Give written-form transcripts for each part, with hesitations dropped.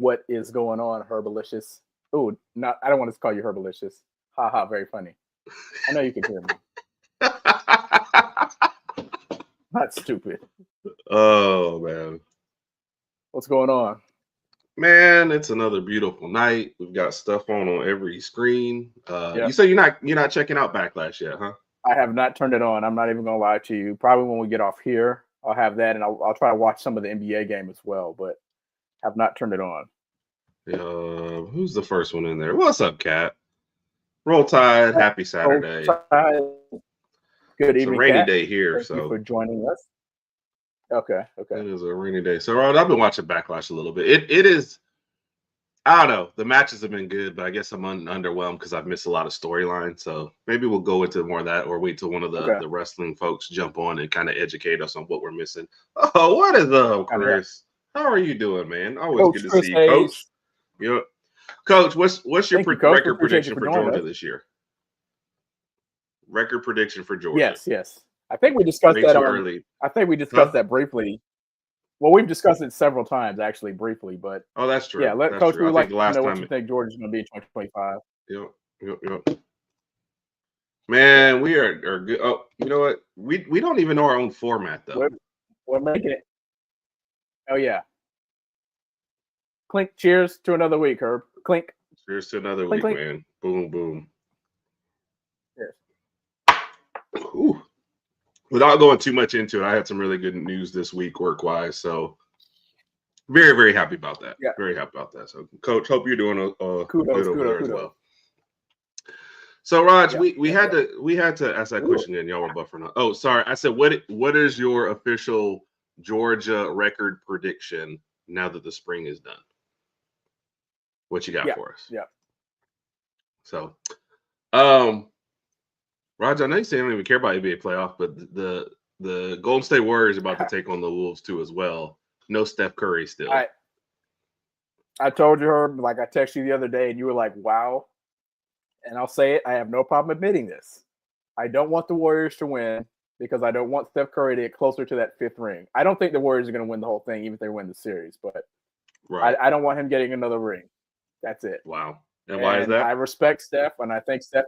What is going on, Herbalicious? Ooh, not. I don't want to call you Herbalicious. Ha ha, very funny. I know you can hear me. Not stupid. Oh man. What's going on? Man, it's another beautiful night. We've got stuff on every screen. Yeah. You say you're not checking out Backlash yet, huh? I have not turned it on. I'm not even gonna lie to you. Probably when we get off here, I'll have that, and I'll try to watch some of the NBA game as well. But have not turned it on. Who's the first one in there? What's up, Cat? Roll Tide. Happy Saturday. Good It's evening, a rainy Kat. day here, Thank so you for joining us. Okay. it is a rainy day. So, Rod, I've been watching Backlash a little bit. It is. I don't know. The matches have been good, but I guess I'm underwhelmed because I've missed a lot of storyline. So maybe we'll go into more of that, or wait till one of the wrestling folks jump on and kind of educate us on what we're missing. Oh, what is up, Chris? How are you doing, man? Always Coach good to Chris see you, Coach. Hayes. Coach, what's your record prediction for Georgia us. this year? Record prediction for Georgia. Yes. I think we discussed that early. I think we discussed that briefly. Well, we've discussed it several times, actually, briefly. But that's true. Yeah, let Coach. We would like to know what you think Georgia's going to be in 2025. Yep. Man, we are good. Oh, you know what? We don't even know our own format though. We're making it. Oh yeah. Clink. Cheers to another week, Herb. Clink. Cheers to another week, clink. Man. Boom, boom. Cheers. Ooh. Without going too much into it, I had some really good news this week work-wise, so very, very happy about that. Yeah. Very happy about that. So, Coach, hope you're doing kudos, good over there as well. So, Raj, we had to ask that question again. Y'all were buffering up. Oh, sorry. I said, what is your official Georgia record prediction now that the spring is done? What you got for us? Yeah. So, Raj, I know you say you don't even care about NBA playoff, but the Golden State Warriors are about to take on the Wolves too as well. No Steph Curry still. I told you, Herb, like I texted you the other day, and you were like, wow. And I'll say it, I have no problem admitting this. I don't want the Warriors to win because I don't want Steph Curry to get closer to that fifth ring. I don't think the Warriors are going to win the whole thing, even if they win the series, but I don't want him getting another ring. That's it. Wow. And why is that? I respect Steph, and I think Steph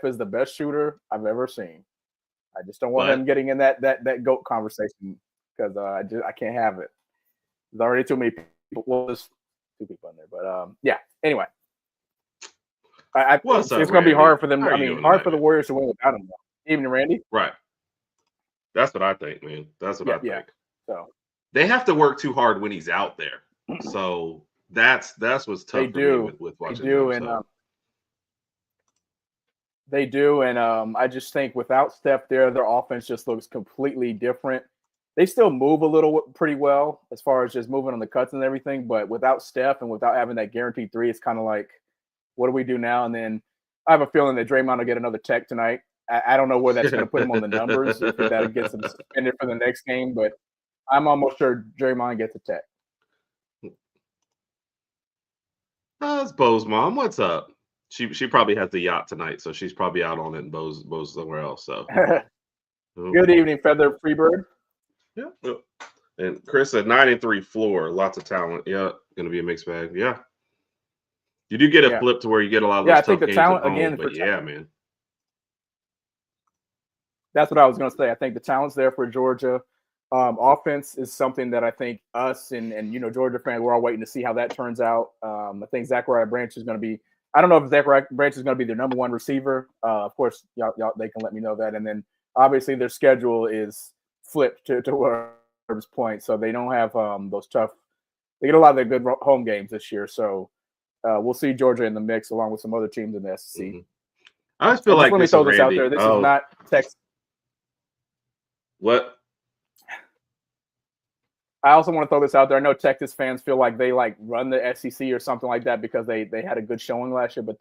is the best shooter I've ever seen. I just don't want him getting in that GOAT conversation because I can't have it. There's already too many people. Well, there's two people in there, but yeah. Anyway, it's going to be hard for them. Hard for the Warriors to win without him. Even Randy. Right. That's what I think, man. That's what I think. Yeah. So they have to work too hard when he's out there. So. That's what's tough for me with watching. They do, and I just think without Steph there, their offense just looks completely different. They still move a little pretty well as far as just moving on the cuts and everything, but without Steph and without having that guaranteed three, it's kind of like, what do we do now? And then I have a feeling that Draymond will get another tech tonight. I don't know where that's going to put him on the numbers, if that gets him suspended for the next game, but I'm almost sure Draymond gets a tech. That's Bo's mom. What's up? She probably has the yacht tonight, so she's probably out on it, and Bo's somewhere else. So good evening, Feather Freebird. Yeah. And Chris said 9-3 floor, lots of talent. Yeah, gonna be a mixed bag. Yeah. You do get a flip to where you get a lot of those tough games at home, but man. That's what I was gonna say. I think the talent's there for Georgia. Offense is something that I think us and Georgia fans, we're all waiting to see how that turns out. I think Zachariah Branch is going to be. I don't know if Zachariah Branch is going to be their number one receiver. Of course, y'all they can let me know that. And then obviously their schedule is flipped to Herb's point, so they don't have those tough. They get a lot of their good home games this year, so we'll see Georgia in the mix along with some other teams in the SEC. Mm-hmm. I just feel like let me throw this out there. This is not Texas. What? I also want to throw this out there. I know Texas fans feel like they run the SEC or something like that because they had a good showing last year, but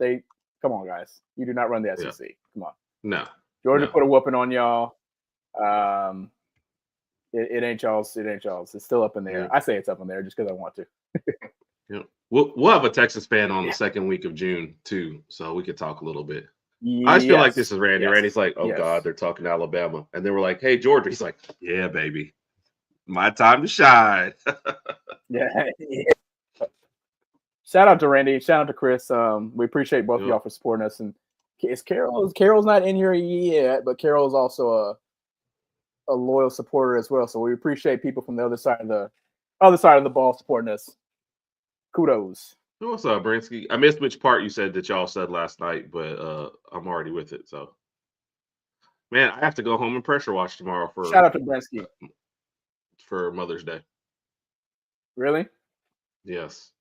come on, guys. You do not run the SEC. Yeah. Come on. No. Georgia put a whooping on y'all. It ain't y'all's. It ain't y'all's. It's still up in there. Yeah. I say it's up in there just because I want to. Yeah. We'll have a Texas fan on the second week of June too, so we could talk a little bit. I just feel like this is Randy. Yes. Randy's like, oh God, they're talking Alabama, and then we're like, hey Georgia. He's like, yeah, baby. My time to shine. Yeah. Shout out to Randy. Shout out to Chris. We appreciate both of y'all for supporting us. And is Carol's not in here yet, but Carol is also a loyal supporter as well. So we appreciate people from the other side of the ball supporting us. Kudos. What's up, Brinsky? I missed which part you said that y'all said last night, but I'm already with it. So, man, I have to go home and pressure wash tomorrow for. Shout out to Brinsky for Mother's Day. Really? Yes.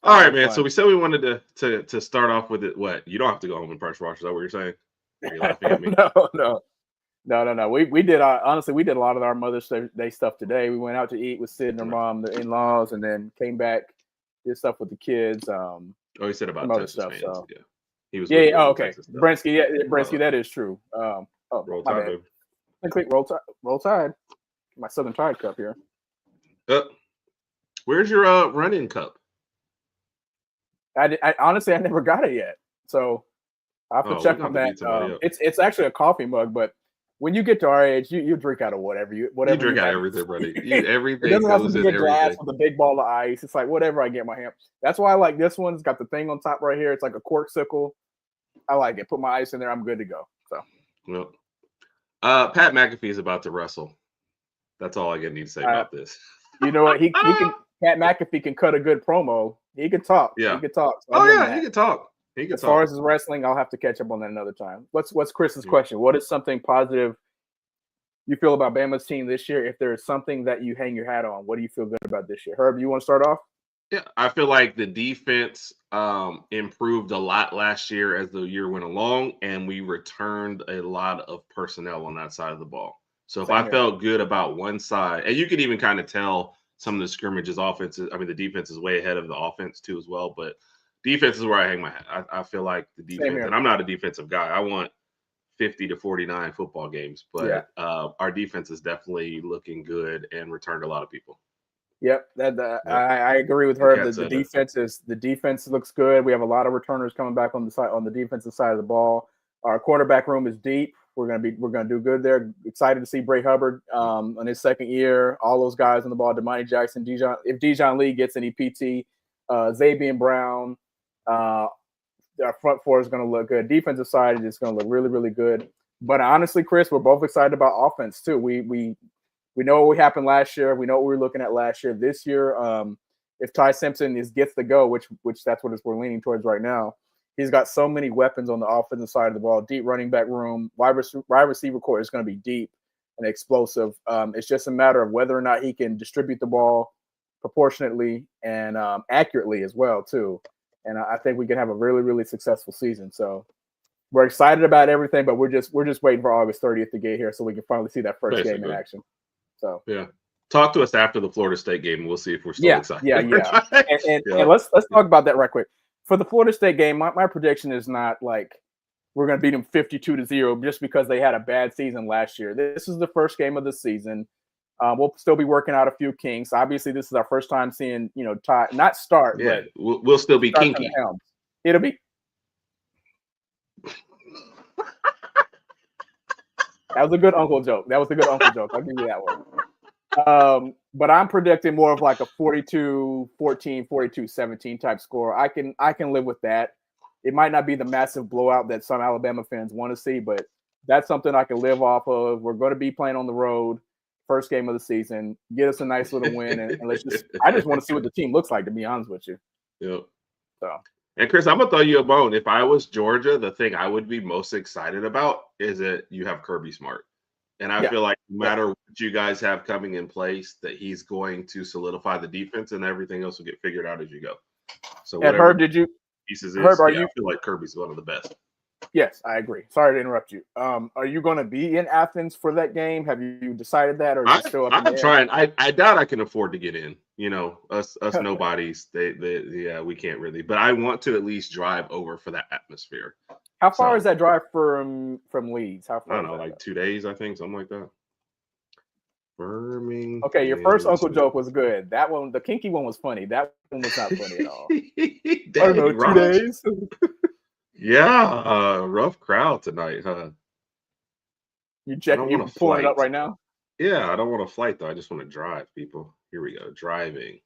All right, man. So we said we wanted to start off with it. What? You don't have to go home and pressure wash. Is that what you're saying? Are you laughing at me? No. We did honestly, we did a lot of our Mother's Day stuff today. We went out to eat with Sid and her mom, the in-laws, and then came back, did stuff with the kids. He said about other Texas stuff. fans. So. Yeah. He was. Yeah. Oh, okay. Brinsky. Yeah, Brinsky. That is true. Roll Tide. Click Roll Tide. My Southern Tide cup here. Where's your run-in cup? I honestly never got it yet, so I have to check on that. It's actually a coffee mug, but when you get to our age, you drink out of whatever you drink out of everything, buddy. Everything it doesn't have to be a glass everything. with a big ball of ice. It's like whatever I get my hand. That's why I like this one. It's got the thing on top right here. It's like a corksicle. I like it. Put my ice in there. I'm good to go. So. Well, Pat McAfee is about to wrestle. That's all I need to say about this. You know what? He can. Pat McAfee can cut a good promo. He can talk. Yeah. He can talk. So he can talk. As far as his wrestling, I'll have to catch up on that another time. What's Chris's question? What is something positive you feel about Bama's team this year? If there is something that you hang your hat on, what do you feel good about this year? Herb, you want to start off? Yeah, I feel like the defense improved a lot last year as the year went along, and we returned a lot of personnel on that side of the ball. So if I felt good about one side, and you could even kind of tell some of the scrimmages the defense is way ahead of the offense too as well, but defense is where I hang my hat. I feel like the defense, and I'm not a defensive guy. I want 50 to 49 football games, but our defense is definitely looking good and returned a lot of people. Yep, I agree with her. The defense looks good. We have a lot of returners coming back on the defensive side of the ball. Our quarterback room is deep. We're gonna do good there. Excited to see Bray Hubbard on his second year. All those guys on the ball. Damani Jackson, if Dijon Lee gets any PT, Zabian Brown. Our front four is going to look good. Defensive side is going to look really, really good. But honestly, Chris, we're both excited about offense too. We know what happened last year. We know what we were looking at last year. This year, if Ty Simpson gets the go, which that's what we're leaning towards right now, he's got so many weapons on the offensive side of the ball. Deep running back room, wide receiver core is going to be deep and explosive. It's just a matter of whether or not he can distribute the ball proportionately and accurately as well too. And I think we can have a really, really successful season. So we're excited about everything, but we're just waiting for August 30th to get here so we can finally see that first game in action. So talk to us after the Florida State game, and we'll see if we're still excited. And let's talk about that right quick. For the Florida State game, my prediction is not like we're going to beat them 52-0 just because they had a bad season last year. This is the first game of the season. We'll still be working out a few kinks. Obviously, this is our first time seeing, Ty not start, but we'll still be kinky. It'll be. That was a good uncle joke. I'll give you that one. But I'm predicting more of like a 42-14, 42-17 type score. I can live with that. It might not be the massive blowout that some Alabama fans want to see, but that's something I can live off of. We're going to be playing on the road. First game of the season, get us a nice little win, and I just want to see what the team looks like, to be honest with you. Yep. So, and Chris, I'm gonna throw you a bone. If I was Georgia, the thing I would be most excited about is that you have Kirby Smart, and I feel like no matter what you guys have coming in place, that he's going to solidify the defense, and everything else will get figured out as you go. So, Herb, I feel like Kirby's one of the best. Yes, I agree. Sorry to interrupt you. Are you going to be in Athens for that game? Have you decided that, or just show up? I'm trying. I doubt I can afford to get in. Us nobodies. We can't really. But I want to at least drive over for that atmosphere. How far is that drive from Leeds? How far? I don't know, like 2 days, I think, something like that. Birmingham. Okay, your first uncle joke was good. That one, the kinky one, was funny. That one was not funny at all. I don't know, 2 days. Yeah, rough crowd tonight, huh? You pulling it up right now? Yeah, I don't want to flight though. I just want to drive, people. Here we go. Driving.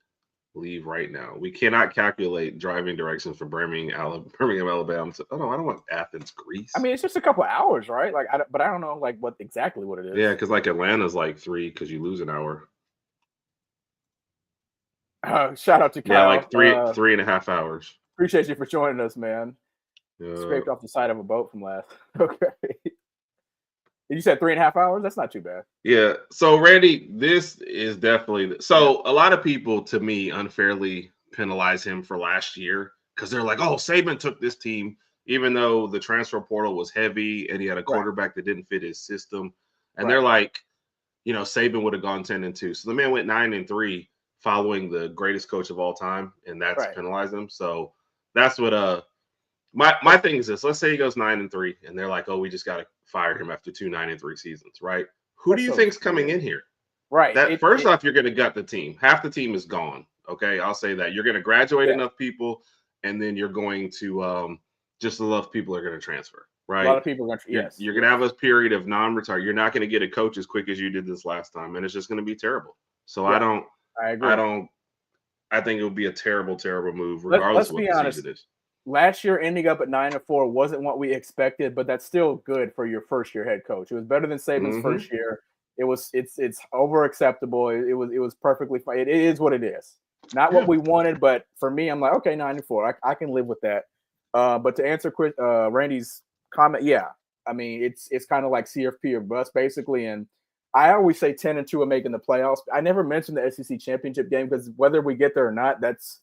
Leave right now. We cannot calculate driving directions from Birmingham, Alabama. Oh no, I don't want Athens, Greece. I mean, it's just a couple of hours, right? Like, but I don't know, like, what exactly what it is. Yeah, because like Atlanta's like 3 because you lose an hour. Shout out to Yeah, Kyle. like 3.5 hours. Appreciate you for joining us, man. Yeah. Scraped off the side of a boat from last. Okay. You said 3.5 hours? That's not too bad. Yeah. So Randy, this is definitely so. A lot of people, to me, unfairly penalize him for last year because they're like, "Oh, Saban took this team, even though the transfer portal was heavy and he had a quarterback that didn't fit his system." And they're like, Saban would have gone 10-2. So the man went 9-3, following the greatest coach of all time, and that's penalized him. So that's what my thing is this. Let's say he goes 9-3, and they're like, "Oh, we just got to fire him after 2 9-3 seasons," right? Who do you think's coming in here? Right. That first off, you're going to gut the team. Half the team is gone. Okay, I'll say that. You're going to graduate enough people, and then you're going to just enough people are going to transfer. Right. A lot of people are going to. You're going to have a period of non-retire. You're not going to get a coach as quick as you did this last time, and it's just going to be terrible. So I agree. I think it would be a terrible, terrible move, regardless of what the season is. Last year, ending up at 9-4 wasn't what we expected, but that's still good for your first year head coach. It was better than Saban's first year. It's over acceptable. It was perfectly fine. It is what it is. Not what we wanted, but for me, I'm like, okay, 9-4. I can live with that. But to answer Randy's comment, yeah, I mean it's kind of like CFP or bust basically, and I always say 10-2 are making the playoffs. I never mentioned the SEC championship game because whether we get there or not, that's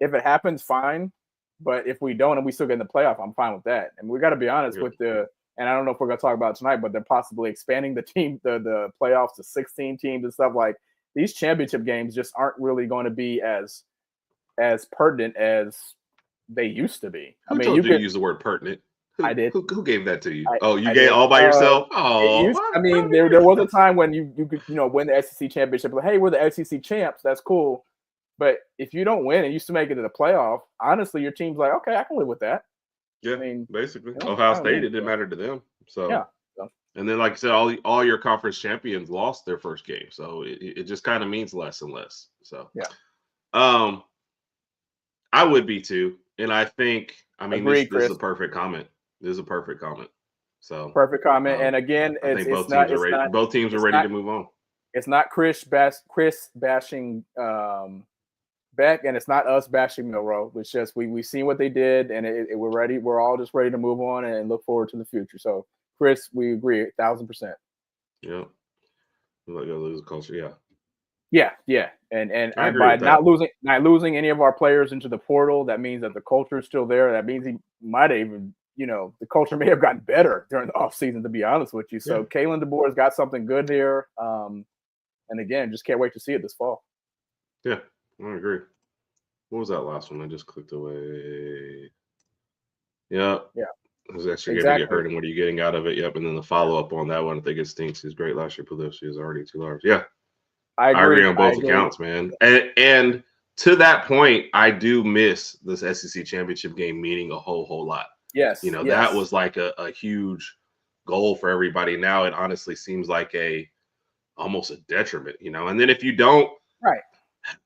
if it happens, fine. But if we don't and we still get in the playoff, I'm fine with that. And we got to be honest with and I don't know if we're going to talk about it tonight, but they're possibly expanding the playoffs to 16 teams and stuff. Like these championship games just aren't really going to be as pertinent as they used to be. Who told you to use the word pertinent? I did. Who gave that to you? You gave all by yourself? There was a time when you could win the SEC championship. Like, hey, we're the SEC champs. That's cool. But if you don't win and you still make it to the playoff, honestly, your team's like, okay, I can live with that. Yeah, basically. Ohio State, it didn't matter to them. So yeah. And then, like I said, all your conference champions lost their first game. So it just kind of means less and less. So I would be too. And I think, this is a perfect comment. This is a perfect comment. So perfect comment. And again, I think both teams are ready to move on. It's not Chris bashing Beck, and it's not us bashing Milroe. It's just we've seen what they did, and we're ready. We're all just ready to move on and look forward to the future. So, Chris, we agree 1,000%. Yeah, we like to lose the culture. Yeah. And by not losing any of our players into the portal, that means that the culture is still there. That means he might have even, the culture may have gotten better during the offseason, to be honest with you. So, Kalen DeBoer's got something good here. And again, just can't wait to see it this fall. Yeah. I agree. What was that last one? I just clicked away. Yeah. I was actually going to get hurt, and what are you getting out of it? Yep. And then the follow-up on that one, I think it stinks. He's great last year. Pulisic is already too large. Yeah. I agree on both accounts, man. And to that point, I do miss this SEC championship game meaning a whole lot. Yes. That was like a huge goal for everybody. Now it honestly seems like almost a detriment, And then if you don't,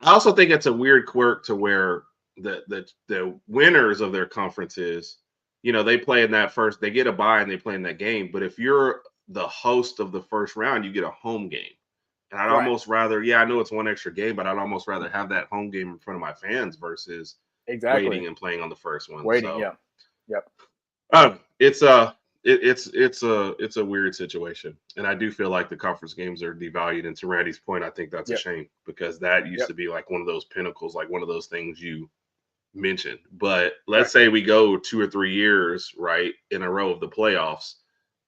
I also think it's a weird quirk to where the winners of their conferences, they play in that first, they get a bye and they play in that game. But if you're the host of the first round, you get a home game. And I'd almost rather, I know it's one extra game, but I'd almost rather have that home game in front of my fans versus waiting and playing on the first one. It's a weird situation, and I do feel like the conference games are devalued. And to Randy's point, I think that's a shame because that used to be like one of those pinnacles, like one of those things you mentioned. But let's say we go 2 or 3 years in a row of the playoffs,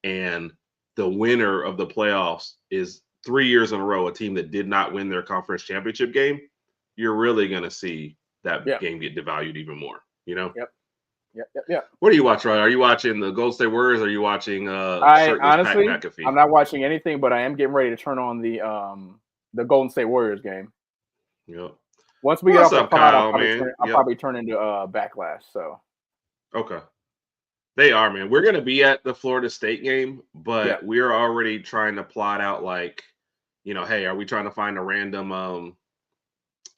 and the winner of the playoffs is 3 years in a row a team that did not win their conference championship game. You're really going to see that game get devalued even more. Yeah. What do you watch, Ryan? Are you watching the Golden State Warriors? Or are you watching honestly, I'm not watching anything, but I am getting ready to turn on the Golden State Warriors game. Yep. Once we get off the pod, I'll probably turn into Backlash. So. Okay. They are, man. We're gonna be at the Florida State game, but we're already trying to plot out hey, are we trying to find a random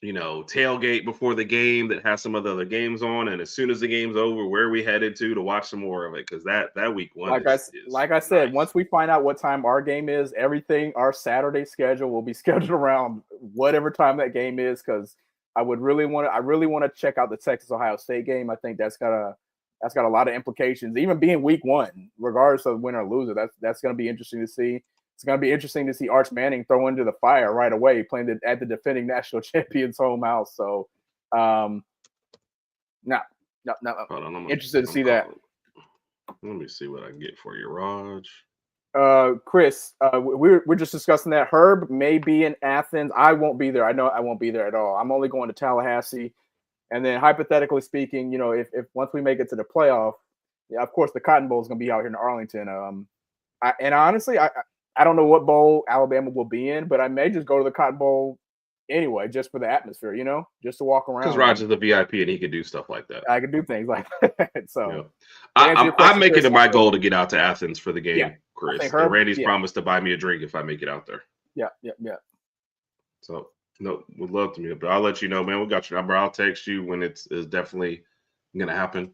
tailgate before the game that has some of the other games on, and as soon as the game's over, where are we headed to watch some more of it? Because that week one is like I said, nice. once we find out what time our game is, everything our Saturday schedule will be scheduled around whatever time that game is. Because I really want to check out the Texas Ohio State game. I think that's got a lot of implications, even being week one, regardless of win or loser. That's going to be interesting to see. It's going to be interesting to see Arch Manning throw into the fire right away, playing at the defending national champions home house. So, no, interested to see that. Let me see what I can get for you, Raj. Chris, we're just discussing that. Herb may be in Athens. I won't be there. I know I won't be there at all. I'm only going to Tallahassee. And then hypothetically speaking, if once we make it to the playoff, yeah, of course the Cotton Bowl is going to be out here in Arlington. Honestly, I don't know what bowl Alabama will be in, but I may just go to the Cotton Bowl anyway, just for the atmosphere, just to walk around. Because Roger's the VIP and he could do stuff like that. I can do things like that. So I'm making it my goal to get out to Athens for the game, Chris. And Randy's promised to buy me a drink if I make it out there. Yeah. So would love to meet up. But I'll let you know, man. We got your number. I'll text you when it's definitely gonna happen.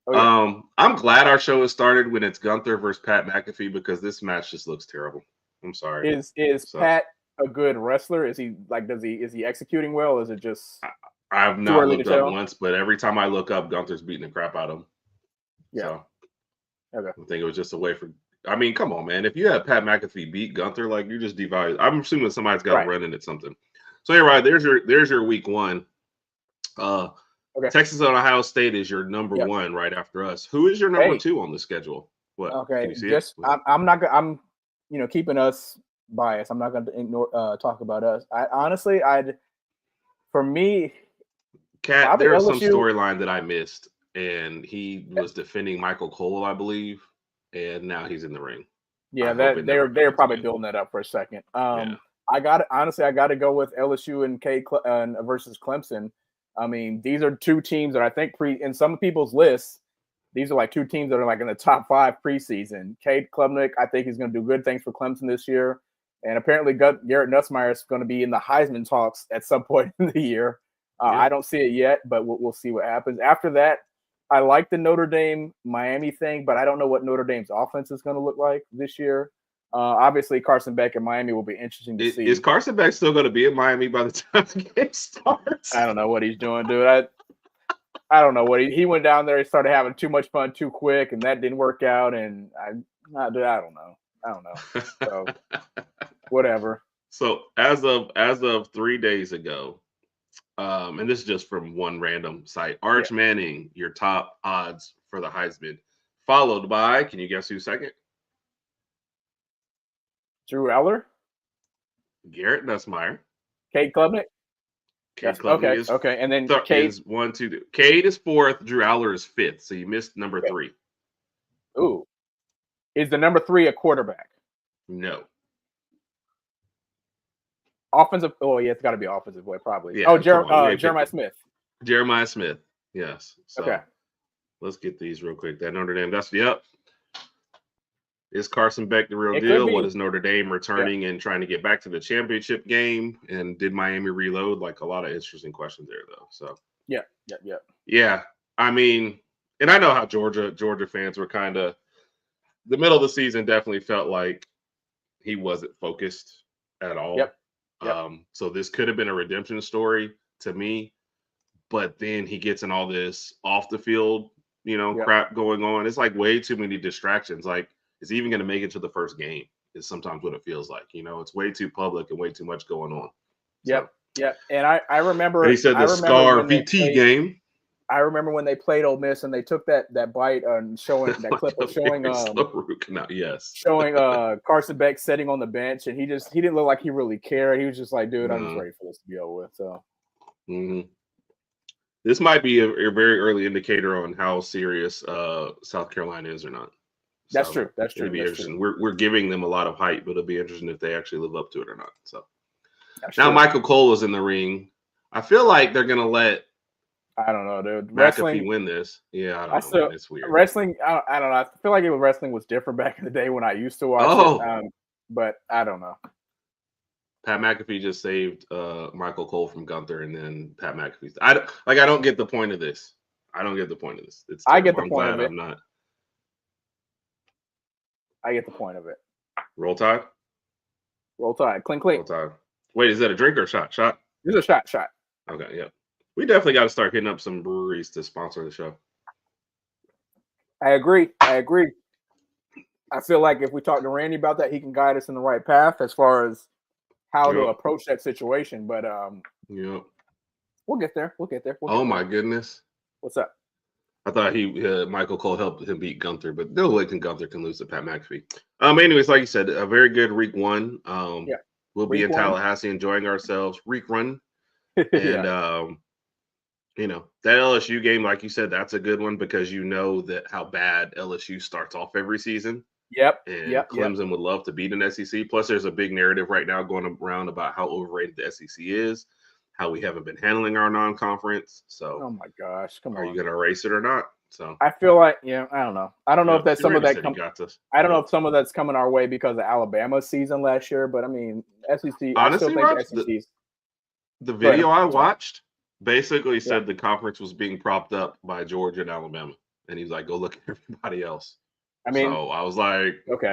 Oh, yeah. I'm glad our show has started when it's Gunther versus Pat McAfee because this match just looks terrible. I'm sorry. Is Pat a good wrestler? Is he is he executing well? Or is it just I've not looked up once, but every time I look up, Gunther's beating the crap out of him. Yeah. So, okay. I think it was just a way for. I mean, come on, man. If you have Pat McAfee beat Gunther, you just devalued. I'm assuming somebody's got to run in at something. So yeah, right. There's your week one. Okay. Texas and Ohio State is your number one right after us. Who is your number two on the schedule? What? Okay. Can you see it? I'm not gonna. I'm keeping us biased. I'm not going to ignore talk about us. For me, Kat, there was some storyline that I missed, and he was defending Michael Cole, I believe, and now he's in the ring. Yeah, they're probably building that up for a second. I got to go with LSU and versus Clemson. I mean, these are two teams that I think in some people's lists, these are two teams that are in the top 5 preseason. Cade Klubnik, I think he's going to do good things for Clemson this year. And apparently Garrett Nussmeier is going to be in the Heisman talks at some point in the year. I don't see it yet, but we'll see what happens. After that, I like the Notre Dame-Miami thing, but I don't know what Notre Dame's offense is going to look like this year. Obviously, Carson Beck in Miami will be interesting to see. Is Carson Beck still going to be in Miami by the time the game starts? I don't know what he's doing, dude. I don't know what he went down there. He started having too much fun too quick, and that didn't work out. And I don't know. So whatever. So as of 3 days ago, and this is just from one random site, Arch Manning, your top odds for the Heisman, followed by, can you guess who's second? Drew Eller, Garrett Nussmeier, Cade Klubnik. Cade Klubnik is okay, and then Cade is 1, 2, 3. Cade is 4th. Drew Aller is 5th. So you missed number 3. Ooh, is the number 3 a quarterback? No. Offensive. Oh yeah, it's got to be offensive boy, probably. Yeah, Jeremiah Smith. Jeremiah Smith. Yes. So okay. Let's get these real quick. That Notre Dame. That's Is Carson Beck the real deal? What is Notre Dame returning and trying to get back to the championship game? And did Miami reload? A lot of interesting questions there, though. So yeah. I mean, and I know how Georgia fans were kind of the middle of the season. Definitely felt like he wasn't focused at all. Yep. So this could have been a redemption story to me, but then he gets in all this off the field, crap going on. It's way too many distractions. Is he even going to make it to the first game? Is sometimes what it feels like. It's way too public and way too much going on. Yep. And I remember. And he said the Scar VT game. I remember when they played Ole Miss and they took that bite and showing that clip of showing showing Carson Beck sitting on the bench, and he didn't look like he really cared. He was just like, dude, I'm just ready for this to be over with. So this might be a very early indicator on how serious South Carolina is or not. That's true. That's true. We're giving them a lot of hype, but it'll be interesting if they actually live up to it or not. So now Michael Cole is in the ring. I feel like they're gonna let I don't know, dude. McAfee win this. Yeah, I don't know. It's weird. Wrestling, I don't know. I feel like wrestling was different back in the day when I used to watch it. But I don't know. Pat McAfee just saved Michael Cole from Gunther, and then Pat McAfee. I don't get the point of this. I don't get the point of this. It's terrible. I get the I'm point glad of it. I'm not. I get the point of it. Roll Tide. Roll Tide. Clink, clink. Roll Tide. Wait, is that a drink or a shot? Shot. This is a shot. Okay, yeah. We definitely got to start hitting up some breweries to sponsor the show. I agree. I feel like if we talk to Randy about that, he can guide us in the right path as far as how to approach that situation. But yep. We'll get there. My goodness. What's up? I thought Michael Cole helped him beat Gunther, but no way Gunther can lose to Pat McAfee. Anyways, like you said, a very good week one. We'll be in Tallahassee enjoying ourselves. Week run. And that LSU game, like you said, that's a good one because you know that how bad LSU starts off every season. Yep. And Clemson would love to beat an SEC. Plus, there's a big narrative right now going around about how overrated the SEC is, how we haven't been handling our non-conference. So, oh my gosh, come on, are you going to erase it or not? So, I feel like, I don't know. I don't know if that's some of that. I don't know if some of that's coming our way because of Alabama's season last year, but I mean, SEC. Honestly, the video I watched basically said the conference was being propped up by Georgia and Alabama, and he's like, "Go look at everybody else." I mean, so I was like, "Okay,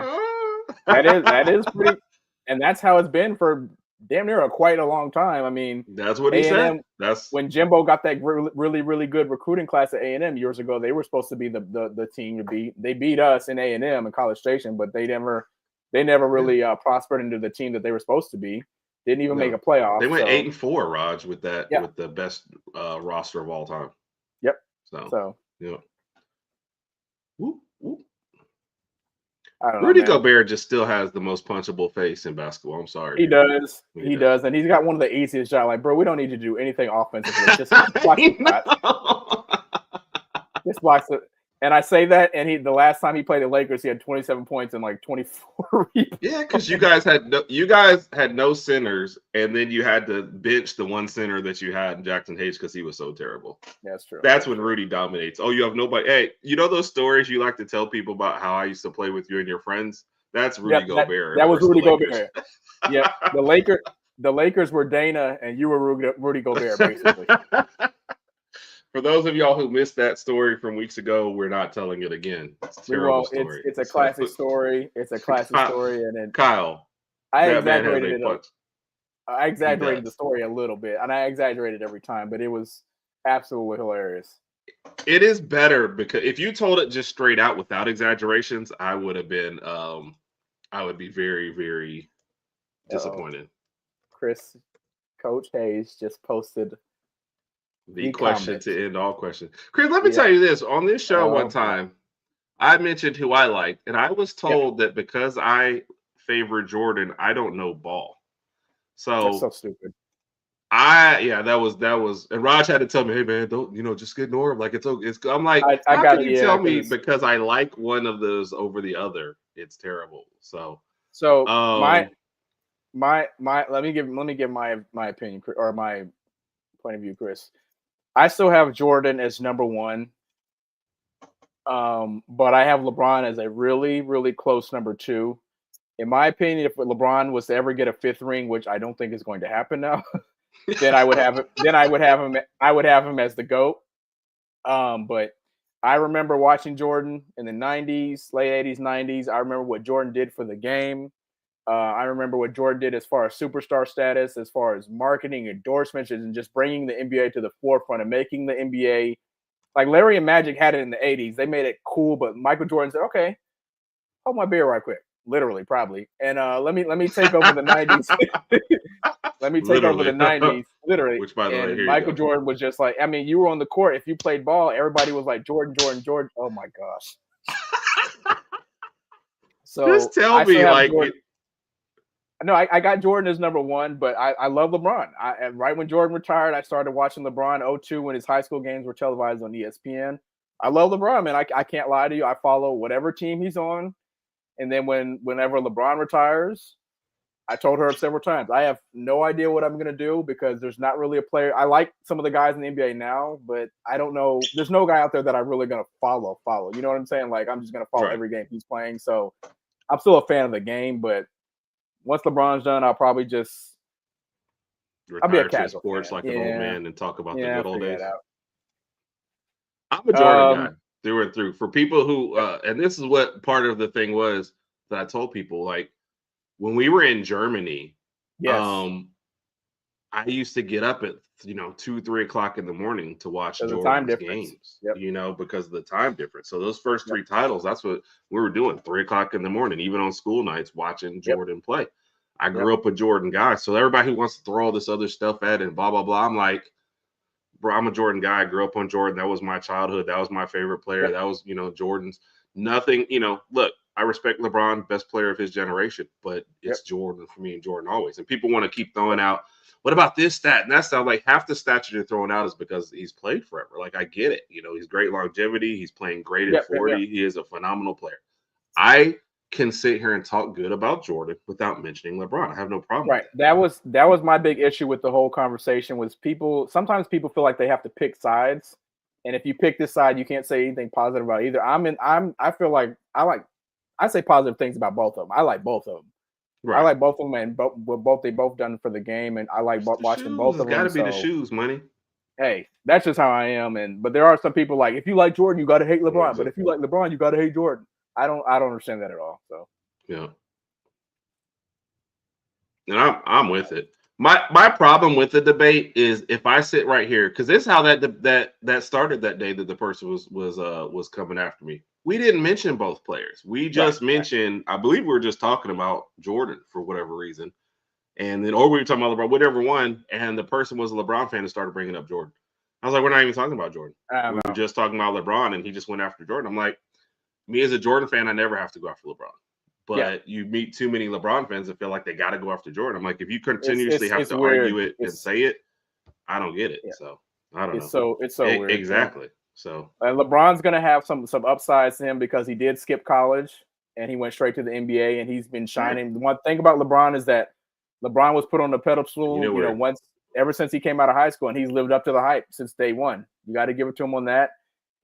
that is pretty," and that's how it's been for damn near quite a long time. I mean, that's what he said. That's when Jimbo got that really, really good recruiting class at A&M years ago. They were supposed to be the team to beat. They beat us in A&M and College Station, but they never really prospered into the team that they were supposed to be. Didn't even make a playoff. They went 8-4, Raj, with that with the best roster of all time. Yep. So yeah. Whoop, whoop. I don't know, Rudy Gobert just still has the most punchable face in basketball. I'm sorry. He does. He does. And he's got one of the easiest shots. Like, bro, we don't need to do anything offensively. Just block the shot. Just blocks it. And I say that, and the last time he played the Lakers, he had 27 points and like 24 rebounds. Yeah, because you guys had no centers, and then you had to bench the one center that you had in Jackson Hayes because he was so terrible. That's true. That's when Rudy dominates. Oh, you have nobody. Hey, you know those stories you like to tell people about how I used to play with you and your friends? That's Rudy Gobert. That was Rudy Gobert. Yeah, the Lakers were Dana, and you were Rudy Gobert, basically. For those of y'all who missed that story from weeks ago, we're not telling it again. It's a terrible story. It's a classic story. It's a classic story. And then Kyle, I exaggerated it. I exaggerated the story a little bit, and I exaggerated every time, but it was absolutely hilarious. It is better because if you told it just straight out without exaggerations, I would have been, I would be very, very disappointed. Coach Hayes just posted the question to end all questions. Chris, let me tell you this. On this show one time, I mentioned who I liked, and I was told that because I favor Jordan, I don't know ball. So that's so stupid. That was, and Raj had to tell me, hey man, don't just ignore him. Like it's I'm like, how can you tell me because I like one of those over the other? It's terrible. So my let me give my opinion or my point of view, Chris. I still have Jordan as number one, but I have LeBron as a really, really close number two. In my opinion, if LeBron was to ever get a fifth ring, which I don't think is going to happen now, then I would have it. Then I would have him as the GOAT. But I remember watching Jordan in the '90s, late '80s, '90s. I remember what Jordan did for the game. I remember what Jordan did as far as superstar status, as far as marketing, endorsements, and just bringing the NBA to the forefront and making the NBA like Larry and Magic had it in the 80s. They made it cool, but Michael Jordan said, okay, hold my beer right quick. Literally, probably. And let me take over the 90s. Let me take over the 90s. Literally. Which, by the way, here Michael Jordan was just like, I mean, you were on the court. If you played ball, everybody was like, Jordan, Jordan, Jordan. Oh, my gosh. So just tell me, like... No, I got Jordan as number one, but I love LeBron. Right when Jordan retired, I started watching LeBron 2002 when his high school games were televised on ESPN. I love LeBron, man. I can't lie to you. I follow whatever team he's on. And then whenever LeBron retires, I told her several times, I have no idea what I'm going to do because there's not really a player. I like some of the guys in the NBA now, but I don't know. There's no guy out there that I'm really going to follow. You know what I'm saying? Like, I'm just going to follow every game he's playing. So I'm still a fan of the game, but once LeBron's done, I'll probably just I'll be a retire to casual sports fan. like an old man and talk about the Yeah, good old figure days. it out. I'm a Jordan guy through and through. For people who, and this is what part of the thing was that I told people, like when we were in Germany, I used to get up at 2, 3 o'clock in the morning to watch Jordan's games. Because of the time difference. So those first 3 titles, that's what we were doing. 3 o'clock in the morning, even on school nights, watching Jordan play. I grew up a Jordan guy. So everybody who wants to throw all this other stuff at it and blah blah blah, I'm like, bro, I'm a Jordan guy. I grew up on Jordan. That was my childhood. That was my favorite player. That was Jordan's. Nothing. Look, I respect LeBron, best player of his generation, but it's Jordan for me and Jordan always. And people want to keep throwing out, what about this stat and that stat? Like half the stats you're throwing out is because he's played forever. Like I get it. He's great longevity. He's playing great at 40. He is a phenomenal player. I can sit here and talk good about Jordan without mentioning LeBron. I have no problem. Right. That was my big issue with the whole conversation was sometimes people feel like they have to pick sides. And if you pick this side, you can't say anything positive about either. I feel like I say positive things about both of them. I like both of them. Right. I like both of them, and both they both done for the game, and I like watching both of them. It's got to be the shoes, money. Hey, that's just how I am. But there are some people like, if you like Jordan, you got to hate LeBron. But if you like LeBron, you got to hate Jordan. I don't understand that at all. So yeah, and I'm with it. My problem with the debate is if I sit right here, because this is how that started that day that the person was coming after me. We didn't mention both players. We just mentioned, I believe we were just talking about Jordan for whatever reason. And then, or we were talking about LeBron, whatever one, and the person was a LeBron fan and started bringing up Jordan. I was like, we're not even talking about Jordan. We were just talking about LeBron, and he just went after Jordan. I'm like, me as a Jordan fan, I never have to go after LeBron. But you meet too many LeBron fans that feel like they got to go after Jordan. I'm like, if you continuously have to argue it and say it, I don't get it. Yeah. So I don't know. It's so weird. Exactly. So LeBron's gonna have some upsides to him because he did skip college and he went straight to the NBA and he's been shining. The one thing about LeBron is that LeBron was put on the pedestal, ever since he came out of high school, and he's lived up to the hype since day one. You got to give it to him on that.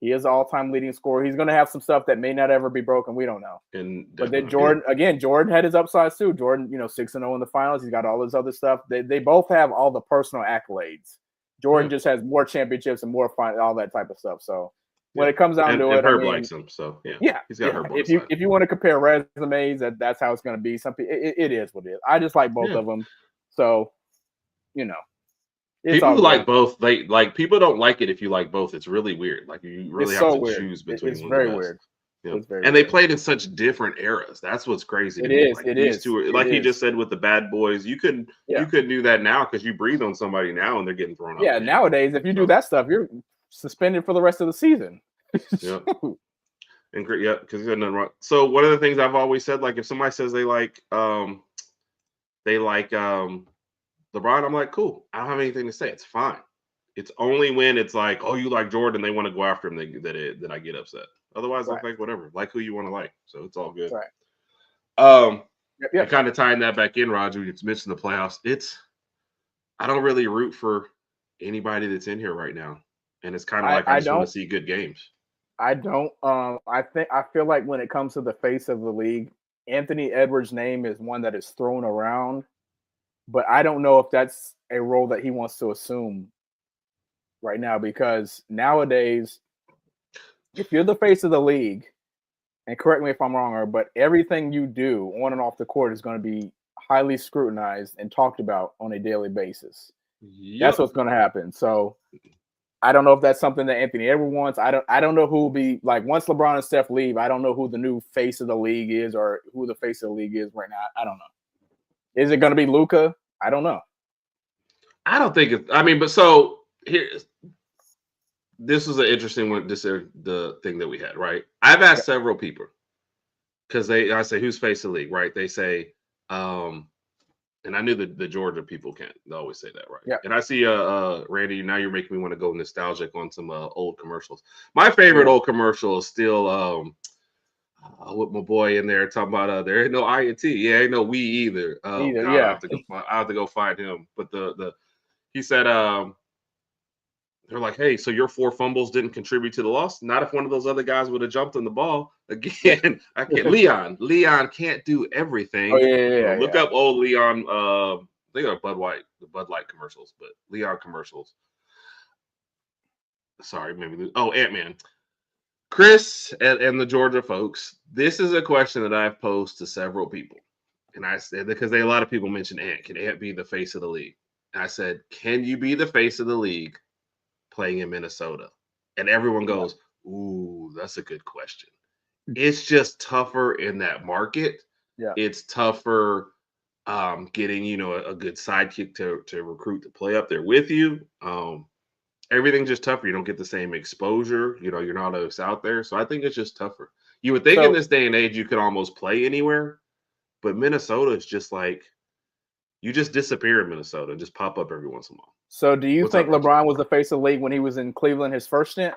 He is an all-time leading scorer. He's going to have some stuff that may not ever be broken. We don't know. But then Jordan had his upsides too. Jordan, 6-0 in the finals. He's got all this other stuff. They both have all the personal accolades. Jordan just has more championships and more all that type of stuff. So when it comes down to it, Herb likes him. So he's got Herb. If you want to compare resumes, that's how it's going to be. It is what it is. I just like both of them. So people who like both, people don't like it if you like both. It's really weird. Like you really have to choose between. It's very weird. And they played in such different eras. That's what's crazy. It is. He just said with the Bad Boys, you couldn't do that now because you breathe on somebody now and they're getting thrown out. Yeah, nowadays if you do that stuff, you're suspended for the rest of the season. Yep. And because you got nothing wrong. So one of the things I've always said, like if somebody says they like LeBron, I'm like, cool. I don't have anything to say. It's fine. It's only when it's like, oh, you like Jordan, they want to go after him that I get upset. Otherwise, I'm like, whatever. Like who you want to like. So it's all good. Right. Kind of tying that back in, Roger, you mentioned the playoffs. I don't really root for anybody that's in here right now. And it's kind of like I just want to see good games. I don't. I feel like when it comes to the face of the league, Anthony Edwards' name is one that is thrown around. But I don't know if that's a role that he wants to assume right now, because nowadays, if you're the face of the league, and correct me if I'm wrong, but everything you do on and off the court is going to be highly scrutinized and talked about on a daily basis. Yep. That's what's going to happen. So I don't know if that's something that Anthony Edwards wants. I don't know who will be like once LeBron and Steph leave. I don't know who the new face of the league is or who the face of the league is right now. I don't know. Is it going to be Luka? I don't know. I don't think it's. I mean, but so here, this was an interesting one. The thing that we had, right? I've asked several people because I say who's face of the league, right? They say, and I knew the Georgia people can't. They always say that, right? Yeah. And I see, Randy, now you're making me want to go nostalgic on some old commercials. My favorite old commercial is still. With my boy in there talking about there ain't no I and T. Yeah, ain't no we either. God, I have to go find him. But he said they're like, hey, so your 4 fumbles didn't contribute to the loss? Not if one of those other guys would have jumped on the ball. Again, I can't Leon can't do everything. Oh, yeah. Look up old Leon They are the Bud Light commercials, but Leon commercials. Sorry, maybe. Oh, Ant-Man. Chris and the Georgia folks, this is a question that I've posed to several people. And I said, because a lot of people mentioned Ant. Can Ant be the face of the league? And I said, can you be the face of the league playing in Minnesota? And everyone goes, ooh, that's a good question. It's just tougher in that market. Yeah. It's tougher getting, a good sidekick to recruit to play up there with you. Everything's just tougher. You don't get the same exposure. You're not always out there. So I think it's just tougher. You would think in this day and age you could almost play anywhere, but Minnesota is just like you just disappear in Minnesota and just pop up every once in a while. So do you think LeBron was the face of the league when he was in Cleveland his first stint?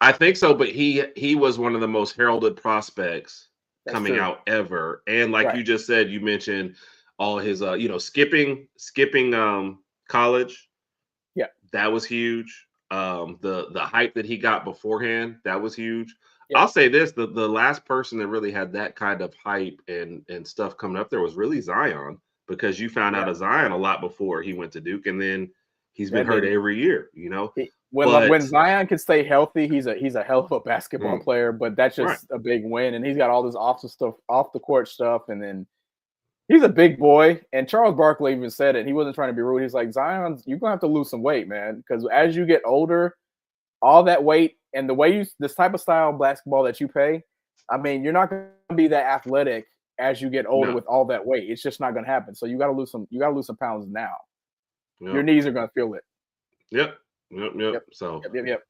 I think so, but he was one of the most heralded prospects coming out ever. And like you just said, you mentioned all his skipping college. Yeah. That was huge. The hype that he got beforehand, that was huge. Yeah. I'll say this, the last person that really had that kind of hype and stuff coming up there was really Zion, because you found out of Zion a lot before he went to Duke, and then he's been hurt every year, When Zion can stay healthy, he's a hell of a basketball player, but that's just a big win. And he's got all this off the court stuff, and then he's a big boy. And Charles Barkley even said it. He wasn't trying to be rude. He's like, Zion, you're gonna have to lose some weight, man, because as you get older, all that weight and the way this type of style of basketball that you play, I mean, you're not gonna be that athletic as you get older with all that weight. It's just not gonna happen. So you gotta lose some pounds now. Yep. Your knees are gonna feel it. Yep. So,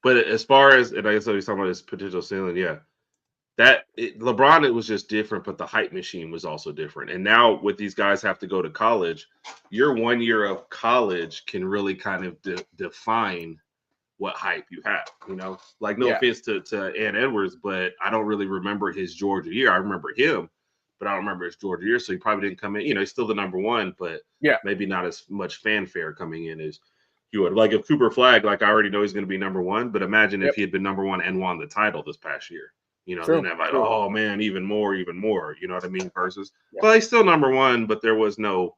but as far as, and I guess he's talking about his potential ceiling, LeBron, it was just different, but the hype machine was also different. And now with these guys have to go to college, your 1 year of college can really kind of define what hype you have, like no offense to Ant Edwards, but I don't really remember his Georgia year. I remember him, but I don't remember his Georgia year. So he probably didn't come in, he's still the number one, but maybe not as much fanfare coming in as you would. Like if Cooper Flag, like I already know he's going to be number one, but imagine if he had been number one and won the title this past year, then I'm like, oh man, even more, you know what I mean? Versus, well, he's still number one, but there was no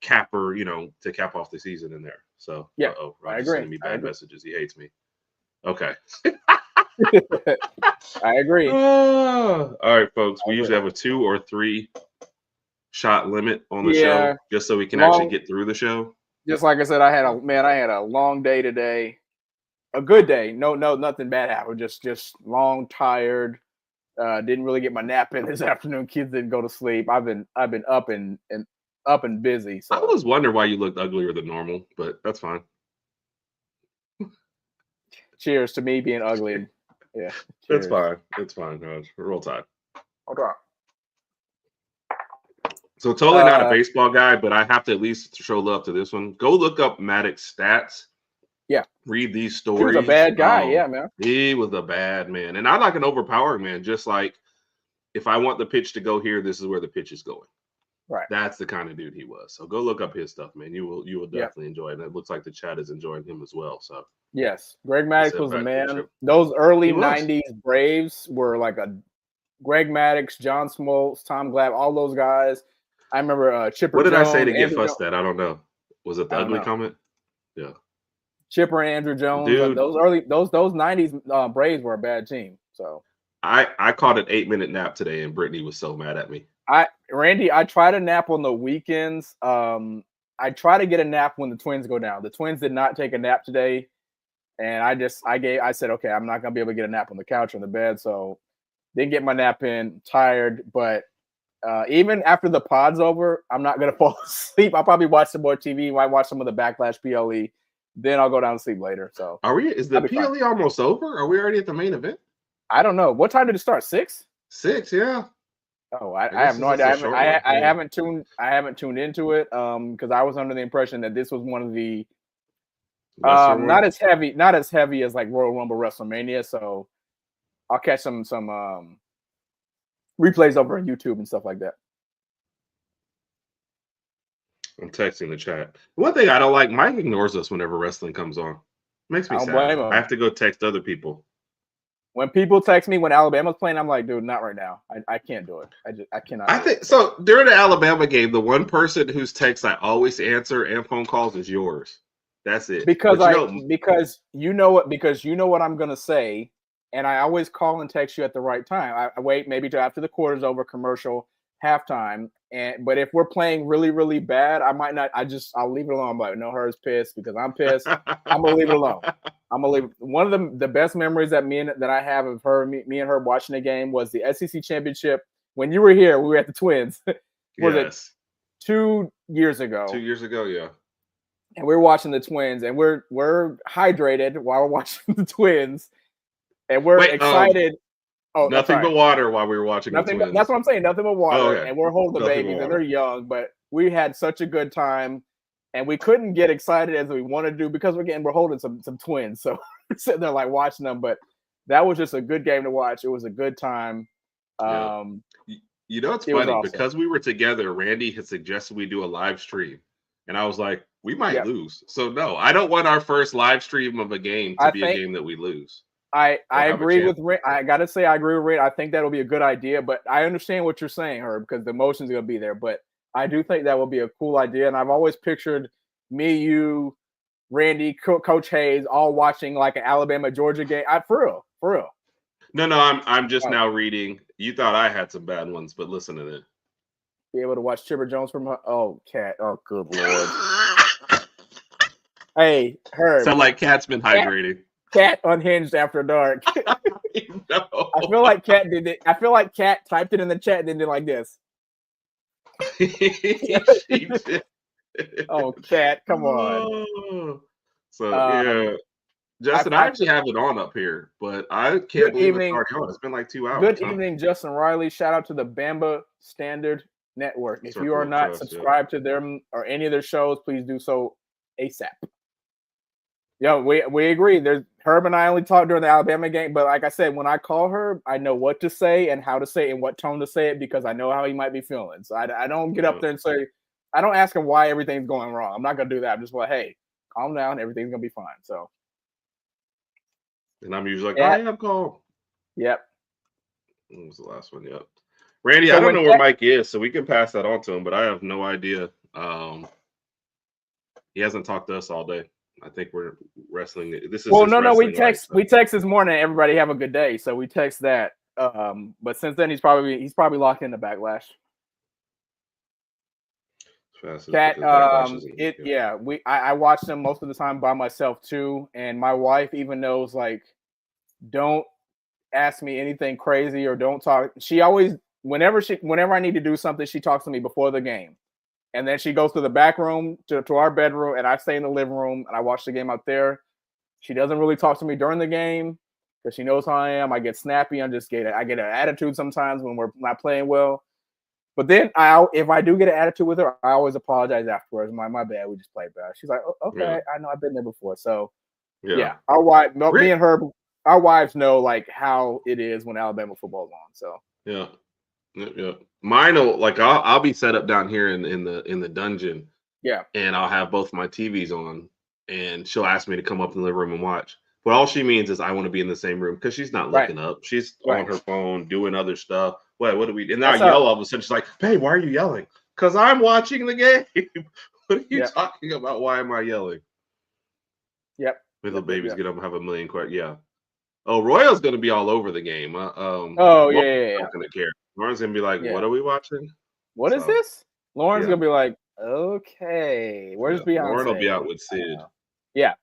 capper, to cap off the season in there. So I agree. Sending me bad messages. He hates me. Okay. I agree. All right, folks. We usually have a 2 or 3 shot limit on the show, just so we can actually get through the show. Just like I said, I had a long day today. A good day. No, nothing bad happened. Just long, tired. Didn't really get my nap in this afternoon. Kids didn't go to sleep. I've been up and busy. So I was wondering why you looked uglier than normal, but that's fine. Cheers to me being ugly. Yeah, that's fine. It's fine. Roll Tide. Hold on. So totally not a baseball guy, but I have to at least show love to this one. Go look up Maddox's stats. Yeah. Read these stories. He was a bad guy. Man. He was a bad man. And I like an overpowering man. Just like if I want the pitch to go here, this is where the pitch is going. Right. That's the kind of dude he was. So go look up his stuff, man. You will definitely enjoy it. And it looks like the chat is enjoying him as well. So yes, Greg Maddux was the man. Those early 90s Braves were like a Greg Maddux, John Smoltz, Tom Glab, all those guys. I remember Chipper. What did Jones, I say to get Andrew fussed at? I don't know. Was it the ugly comment? Yeah. Chipper and Andrew Jones. Dude, those 90s Braves were a bad team. So I caught an 8-minute nap today, and Brittany was so mad at me. Randy, I try to nap on the weekends. I try to get a nap when the Twins go down. The Twins did not take a nap today, and I said, okay, I'm not gonna be able to get a nap on the couch or in the bed, so didn't get my nap in. Tired, but even after the pod's over, I'm not gonna fall asleep. I'll probably watch some more TV. Might watch some of the Backlash PLE. Then I'll go down and sleep later. So is the PLE almost over? Are we already at the main event? I don't know. What time did it start? 6? 6, yeah. Oh, I have no idea. I haven't tuned into it because I was under the impression that this was one of the not as heavy as like Royal Rumble WrestleMania. So I'll catch some replays over on YouTube and stuff like that. I'm texting the chat. One thing I don't like, Mike ignores us whenever wrestling comes on. Makes me sad. I have to go text other people. When people text me when Alabama's playing, I'm like, dude, not right now. I can't do it. I cannot. I think so. During the Alabama game, the one person whose text I always answer and phone calls is yours. That's it. Because But because you know what I'm gonna say, and I always call and text you at the right time. I wait maybe till after the quarter's over, commercial, halftime, but if we're playing really really bad, I might not. I'll leave it alone. I'm like, no, Her's pissed because I'm pissed. I'm gonna leave it alone. I'm gonna leave. One of the best memories that I have of me and her watching the game was the SEC championship when you were here. We were at the Twins. Was it 2 years ago? 2 years ago, yeah. And we're watching the Twins, and we're hydrated while we're watching the Twins, and we're excited. Nothing but water while we were watching the Twins. That's what I'm saying. Nothing but water, okay. And we're holding the babies, and they're young, but we had such a good time, and we couldn't get excited as we wanted to do because we're holding some Twins, so we're sitting there like watching them. But that was just a good game to watch. It was a good time. Yeah. It's funny awesome. Because we were together. Randy had suggested we do a live stream, and I was like, we might lose. So no, I don't want our first live stream of a game to be a game that we lose. I agree with Rick. I gotta say I agree with Rick. I think that'll be a good idea, but I understand what you're saying, Herb, because the emotions are gonna be there. But I do think that will be a cool idea, and I've always pictured me, you, Randy, Coach Hayes, all watching like an Alabama Georgia game. For real. No, I'm just now reading. You thought I had some bad ones, but listen to this. Be able to watch Chipper Jones from Cat. Oh, good Lord. Hey, Herb. Sound like Cat's been hydrating. Cat unhinged after dark. No. I feel like Cat did it. I feel like Cat typed it in the chat and then did like this. Oh, Cat, come on. So yeah. Justin, I actually have it on up here, but I can't believe it's already on. It's been like 2 hours. Good evening, Justin Riley. Shout out to the Bamba Standard Network. If you are not subscribed to them or any of their shows, please do so ASAP. Yo, we agree. There's Herb and I only talked during the Alabama game, but like I said, when I call Herb, I know what to say and how to say it and what tone to say it because I know how he might be feeling. So I don't get up there and say, I don't ask him why everything's going wrong. I'm not gonna do that. I'm just like, hey, calm down, everything's gonna be fine. So. And I'm usually like, I am calm. Yep. What was the last one? Yep. Randy, I don't know where Mike is, so we can pass that on to him, but I have no idea. He hasn't talked to us all day. I think we're wrestling. This is we text this morning. Everybody have a good day. So we text that. But since then he's probably locked into Backlash. Cat, I watch them most of the time by myself too, and my wife even knows like, don't ask me anything crazy or don't talk. She always, whenever I need to do something, she talks to me before the game, and then she goes to the back room to our bedroom, and I stay in the living room and I watch the game out there. She doesn't really talk to me during the game because she knows how I am. I get snappy. I get an attitude sometimes when we're not playing well. But then if I do get an attitude with her, I always apologize afterwards. My bad. We just played bad. She's like, okay, yeah. I know I've been there before. So yeah. Our wife, me and her, our wives know like how it is when Alabama football's on. So yeah. Mine will I'll be set up down here in the dungeon. Yeah. And I'll have both my TVs on, and she'll ask me to come up in the living room and watch. But all she means is I want to be in the same room because she's not looking up. She's on her phone doing other stuff. What do we? And now I yell all of a sudden. She's like, "Hey, why are you yelling?" Because I'm watching the game. What are you talking about? Why am I yelling? Yep. Little babies get up and have a million questions. Yeah. Oh, Royal's going to be all over the game. Yeah. Not going to care. Lauren's going to be like, "What are we watching? What is this?" Lauren's going to be like, "Okay, where's Beyonce?" Lauren will be out with Sid. Yeah.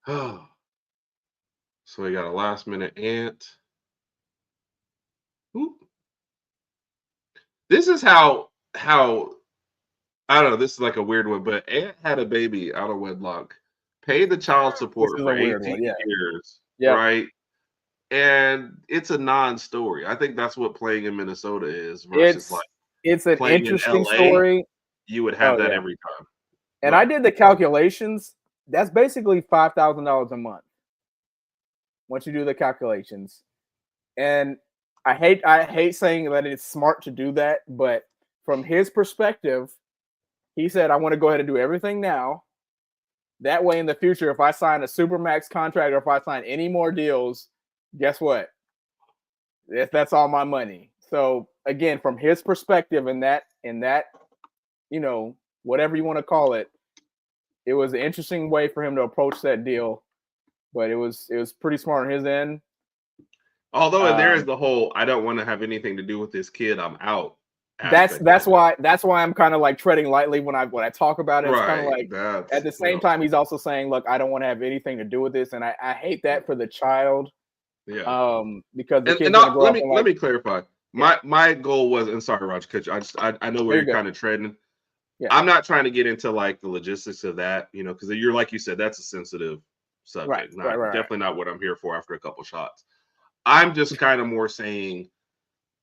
Oh. So we got a last minute Ant. Ooh. This is how I don't know. This is like a weird one, but Ant had a baby out of wedlock, paid the child support for 18 years, right? And it's a non-story. I think that's what playing in Minnesota is versus it's an interesting story. You would have that every time. And I did the calculations. That's basically $5,000 a month. Once you do the calculations, and I hate saying that it's smart to do that, but from his perspective, he said, I want to go ahead and do everything now. That way in the future, if I sign a Supermax contract or if I sign any more deals, guess what? That's all my money. So again, from his perspective in that, you know, whatever you want to call it, it was an interesting way for him to approach that deal, but it was pretty smart on his end. Although there is the whole I don't want to have anything to do with this kid, I'm out. That's why I'm kind of like treading lightly when I talk about it. It's kind of like at the same time he's also saying, look, I don't want to have anything to do with this, and I hate that for the child. Yeah. Because the kid's let me clarify. My goal was, and sorry, Roger, I know where you're kind of treading. Yeah. I'm not trying to get into like the logistics of that, you know, because you're like you said, that's a sensitive subject. Definitely not what I'm here for after a couple shots. I'm just kind of more saying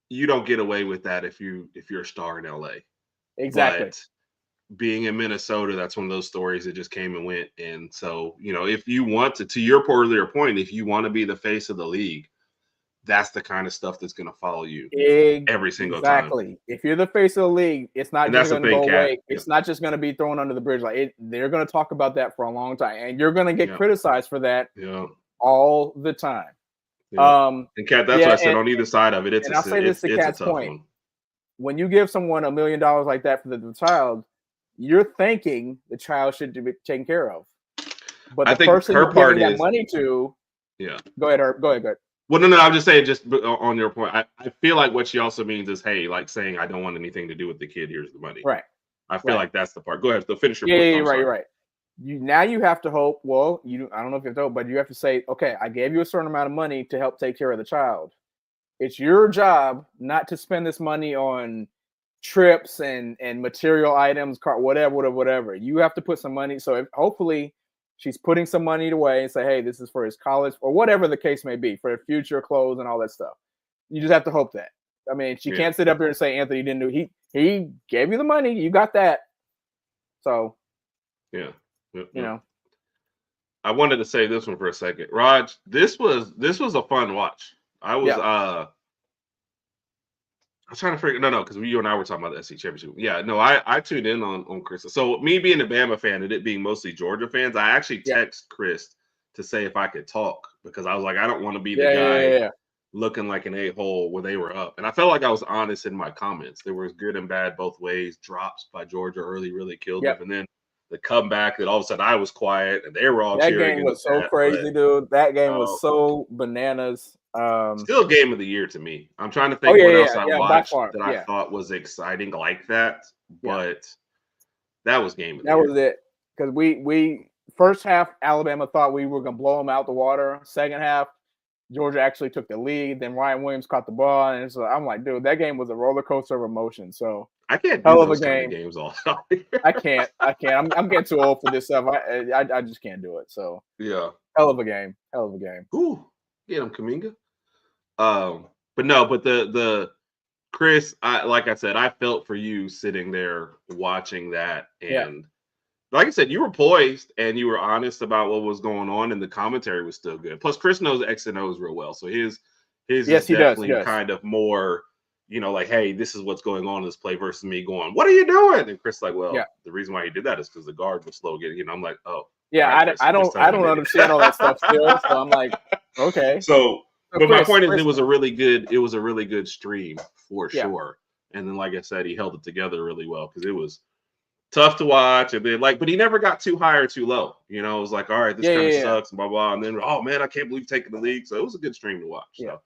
you don't get away with that if you're a star in LA. Exactly. But being in Minnesota, that's one of those stories that just came and went. And so, you know, if you want to your earlier point, if you want to be the face of the league, that's the kind of stuff that's going to follow you every single time. Exactly. If you're the face of the league, it's not just going to go away. It's not just going to be thrown under the bridge. Like they're going to talk about that for a long time, and you're going to get criticized for that all the time. Yeah. And Kat, that's what I said on either side of it. It's I'll say this to Kat's point. When you give someone $1 million like that for the child, you're thinking the child should be taken care of. But the person you're giving that money to, Go ahead, Herb. Go ahead. Well, no, I'm just saying, just on your point, I feel like what she also means is, hey, like saying, I don't want anything to do with the kid. Here's the money. Right. I feel like that's the part. Go ahead. Finish your point. Yeah, right. Now you have to hope. Well, I don't know if you have to hope, but you have to say, okay, I gave you a certain amount of money to help take care of the child. It's your job not to spend this money on trips and material items, whatever. You have to put some money. So hopefully she's putting some money away and say, hey, this is for his college or whatever the case may be, for future clothes and all that stuff. You just have to hope that. I mean, she can't sit up here and say Anthony didn't do. He gave you the money. You got that. So yeah. You know, I wanted to say this one for a second. Raj, this was a fun watch. I was trying to figure because you and I were talking about the SEC championship. Yeah, no, I tuned in on Chris. So me being a Bama fan and it being mostly Georgia fans, I actually text Chris to say if I could talk because I was like, I don't want to be the guy looking like an a-hole where they were up. And I felt like I was honest in my comments. There was good and bad both ways. Drops by Georgia early really killed them. And then the comeback that all of a sudden I was quiet and they were all cheering. That game was so crazy, dude. That game was so bananas. Still game of the year to me. I'm trying to think what else I watched that I thought was exciting like that, but that was game of the year. That was it. Because we first half Alabama thought we were gonna blow them out the water. Second half, Georgia actually took the lead. Then Ryan Williams caught the ball, and so I'm like, dude, that game was a roller coaster of emotion. So I can't do those kind of games all the time. I can't. I'm getting too old for this stuff. I just can't do it. So hell of a game. Ooh, get him, Kuminga. But the Chris, like I said, I felt for you sitting there watching that, and like I said, you were poised and you were honest about what was going on, and the commentary was still good. Plus, Chris knows X and O's real well, so his is definitely kind of more, like, hey, this is what's going on in this play versus me going, what are you doing? And Chris like, well, the reason why he did that is because the guard was slow getting. I'm like, oh, yeah, I don't understand all that stuff still, so I'm like, okay. So but my point is, it was a really good stream for sure. And then, like I said, he held it together really well because it was tough to watch. And then, but he never got too high or too low. It was like, all right, this kind of sucks, blah blah. And then, oh man, I can't believe taking the league. So it was a good stream to watch. So,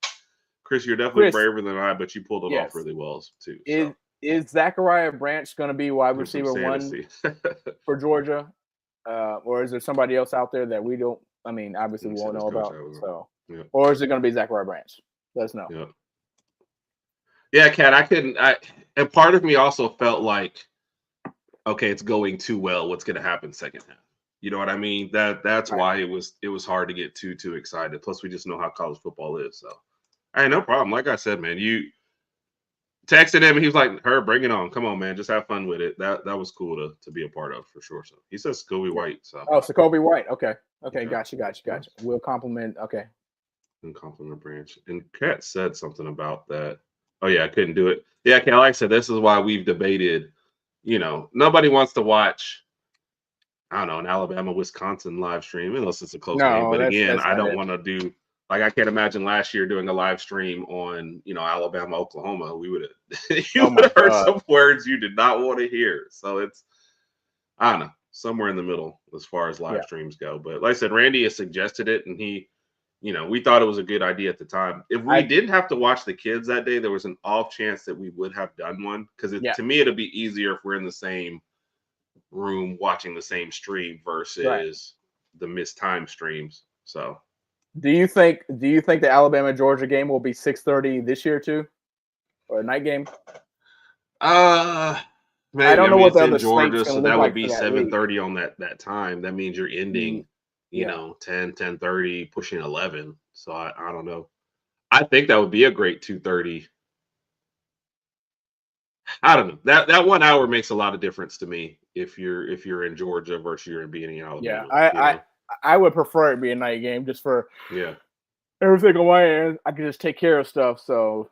Chris, you're definitely braver than I, but you pulled it off really well too. So. Is Zachariah Branch going to be wide receiver 1 for Georgia, or is there somebody else out there that we don't? I mean, obviously we won't know about. So. Yeah. Or is it going to be Zachariah Branch? Let us know. Yeah, Kat, and part of me also felt like, okay, it's going too well. What's going to happen second half? You know what I mean? That's why it was hard to get too excited. Plus, we just know how college football is. So, hey, no problem. Like I said, man, you texted him and he was like, "Herb, bring it on. Come on, man. Just have fun with it." That was cool to be a part of for sure. So he says Scobie White. So Scobie White. Okay. Gotcha. We'll compliment. Okay. And compliment Branch. And Kat said something about that. Oh yeah, I couldn't do it. Yeah, Kat, like I said, this is why we've debated. Nobody wants to watch. I don't know, an Alabama-Wisconsin live stream, unless it's a close game. No, But again, that's I not don't it. want to do like I can't imagine last year doing a live stream on Alabama, Oklahoma. We would have you Oh would my have heard God. some words you did not want to hear. So it's I don't know, somewhere in the middle as far as live streams go. But like I said, Randy has suggested it, and he, we thought it was a good idea at the time. If we didn't have to watch the kids that day, there was an off chance that we would have done one because to me it'll be easier if we're in the same room watching the same stream versus the missed time streams. So, do you think the Alabama Georgia game will be 6:30 this year too, or a night game? Maybe. I don't know what it's the in other Georgia, slate's so gonna that look would like be for that 7:30 on that time. That means you're ending, Yeah. 10:30, pushing 11. So I don't know. I think that would be a great 2:30. I don't know. That 1 hour makes a lot of difference to me if you're in Georgia versus you're being in Alabama. Yeah, I would prefer it be a night game just for everything on my end. I can just take care of stuff. So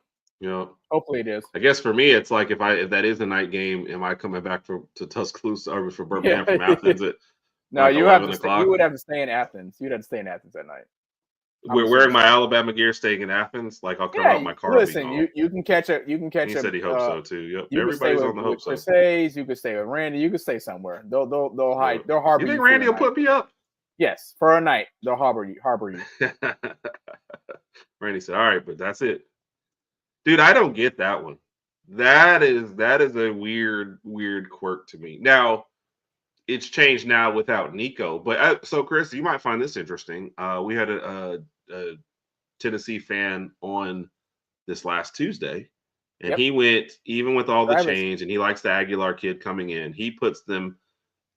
hopefully it is. I guess for me, it's like if that is a night game, am I coming back to Tuscaloosa or for Birmingham from Athens at no, like you 11 have to o'clock? you would have to stay in Athens. You'd have to stay in Athens at night. We're wearing my Alabama gear, staying in Athens. Like I'll come out my car. Listen, you can catch it. You can catch He said he hopes so too. Yep. You Everybody's on the hope so. Chris Hayes, you could stay with Randy. You could stay somewhere. They'll hide. They'll harbor you. You think Randy will put me up? Yes, for a night. They'll harbor you. Randy said, "All right, but that's it, dude. I don't get that one. That is a weird quirk to me. Now, it's changed now without Nico. But so, Chris, you might find this interesting. We had a Tennessee fan on this last Tuesday, and he went even with all the change, and he likes the Aguilar kid coming in. He puts them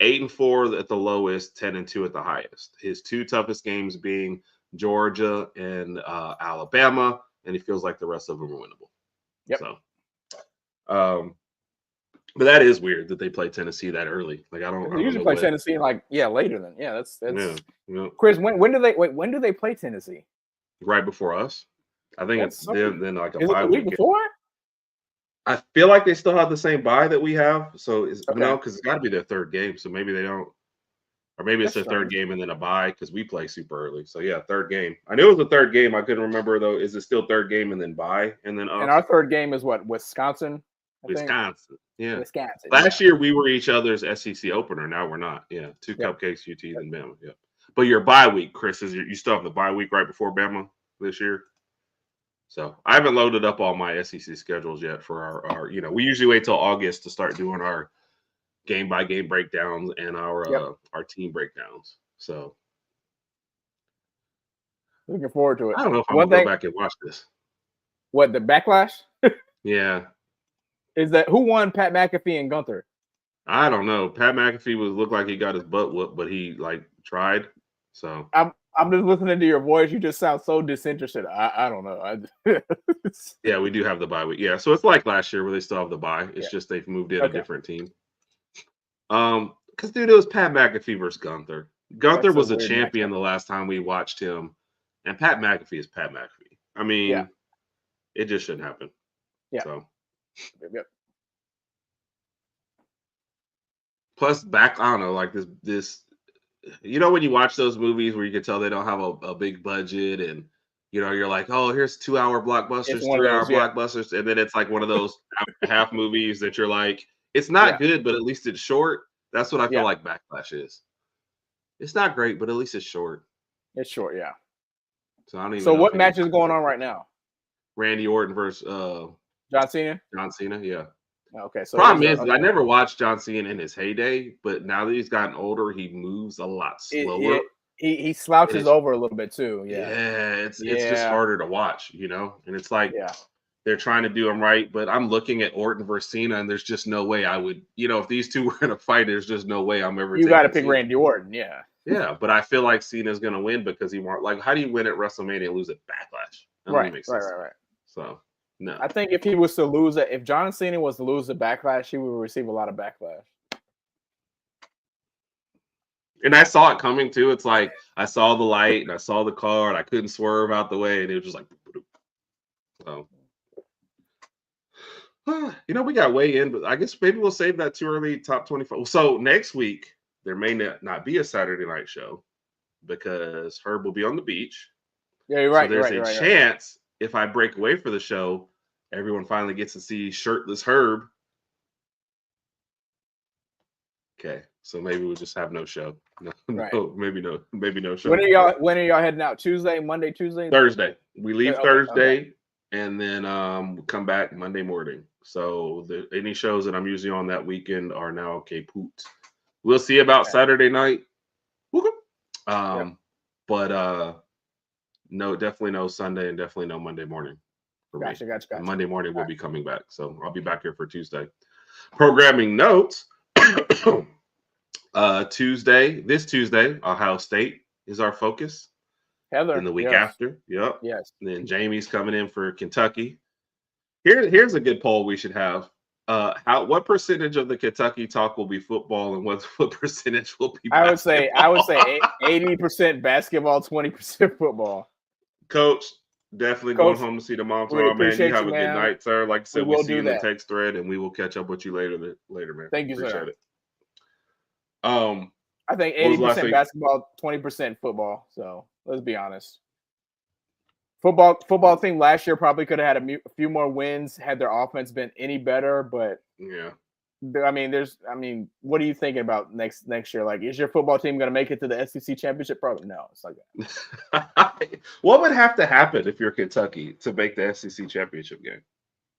8-4 at the lowest, 10-2 at the highest. His two toughest games being Georgia and Alabama, and he feels like the rest of them are winnable. Yep. So, but that is weird that they play Tennessee that early. Like I don't usually play Tennessee later than that's Chris. When do they play Tennessee? Right before us. I think it's then like a 5 week before. I feel like they still have the same bye that we have. So no, because it's got to be their third game. So maybe they don't, or maybe it's their third game and then a bye because we play super early. So yeah, third game. I knew it was the third game. I couldn't remember though. Is it still third game and then bye and then us? And our third game is what, Wisconsin? Wisconsin. Yeah. Wisconsin. Last year we were each other's SEC opener. Now we're not. Yeah. Two cupcakes, UT, and Bama. Yeah. But your bye week, Chris, you still have the bye week right before Bama this year. So I haven't loaded up all my SEC schedules yet for our we usually wait till August to start doing our game by game breakdowns and our team breakdowns. So looking forward to it. I don't know if I'm gonna go back and watch this. What, the Backlash? Yeah. Is that who won, Pat McAfee and Gunther? I don't know. Pat McAfee looked like he got his butt whooped, but he tried. So I'm just listening to your voice. You just sound so disinterested. I don't know. Yeah, we do have the bye week. Yeah, so it's like last year where they still have the bye. It's just they've moved in a different team. Because dude, it was Pat McAfee versus Gunther. Gunther was a champion the last time we watched him, and Pat McAfee is Pat McAfee. I mean, it just shouldn't happen. Yeah. So. Yep. Plus, I don't know, like this. When you watch those movies where you can tell they don't have a big budget, and you're like, oh, here's 2-hour blockbusters, 3-hour blockbusters, and then it's like one of those half movies that you're like, it's not good, but at least it's short. That's what I feel like Backlash is. It's not great, but at least it's short. It's short, yeah. So I don't even. So what match is going on right now? Randy Orton versus John Cena. John Cena, yeah. Okay, so problem is I never watched John Cena in his heyday, but now that he's gotten older, he moves a lot slower. He slouches over a little bit too. Yeah, it's just harder to watch, and it's like they're trying to do him right, but I'm looking at Orton versus Cena, and there's just no way I would, if these two were in a fight, there's just no way I'm ever. You got to pick Randy Orton, yeah. Yeah, but I feel like Cena's going to win because he won't. Like, how do you win at WrestleMania and lose at Backlash? Right. So. No. I think if he was to lose it, if John Cena was to lose the Backlash, he would receive a lot of backlash. And I saw it coming too. It's like I saw the light and I saw the car and I couldn't swerve out the way, and it was just like, so. We got way in, but I guess maybe we'll save that too early top 25. So next week there may not be a Saturday night show because Herb will be on the beach. Yeah, you're right. So there's a a chance if I break away for the show, everyone finally gets to see shirtless Herb. Okay, so maybe we'll just have no show. Maybe no show. When are y'all heading out? Tuesday, Monday, Tuesday? Thursday. We leave Thursday. Okay. And then we'll come back Monday morning. So any shows that I'm usually on that weekend are now kaput. We'll see about Saturday night. But no, definitely no Sunday and definitely no Monday morning for me. Gotcha. And Monday morning we'll be coming back. So I'll be back here for Tuesday. Programming notes. This Tuesday, Ohio State is our focus. Heather. In the week after. Yep. Yes. And then Jamie's coming in for Kentucky. Here's a good poll we should have. What percentage of the Kentucky talk will be football and what percentage will be basketball? I would say 80% basketball, 20% football. Coach, definitely going home to see the mom tomorrow, man. You have a good night, sir. Like I said, we'll see you in the text thread and we will catch up with you later, man. Thank you, Appreciate sir. it. I think 80% basketball, 20% football. So let's be honest. Football team last year probably could have had a few more wins had their offense been any better. But yeah, I mean, what are you thinking about next year? Like, is your football team going to make it to the SEC championship? Probably no. It's like that. What would have to happen if you're Kentucky to make the SEC championship game?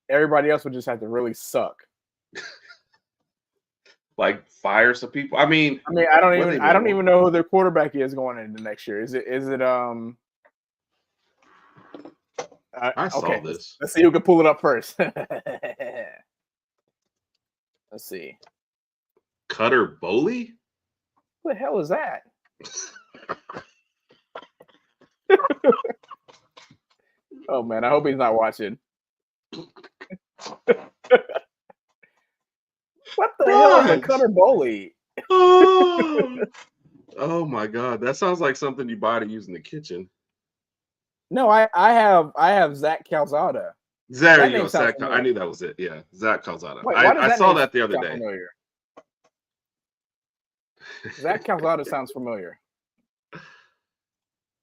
Everybody else would just have to really suck. Like fire some people. I mean, I don't even know who their quarterback is going into next year. Is it I saw this. Let's see who can pull it up first. Let's see. Cutter Boley? What the hell is that? Oh man, I hope he's not watching. What the hell is a Cutter Boley? Oh my god, that sounds like something you buy to use in the kitchen. No, I have Zach Calzada. There you go, Zach. I knew that was it. Yeah, Zach Calzada. I saw that the other day. Familiar? Zach Calzada sounds familiar.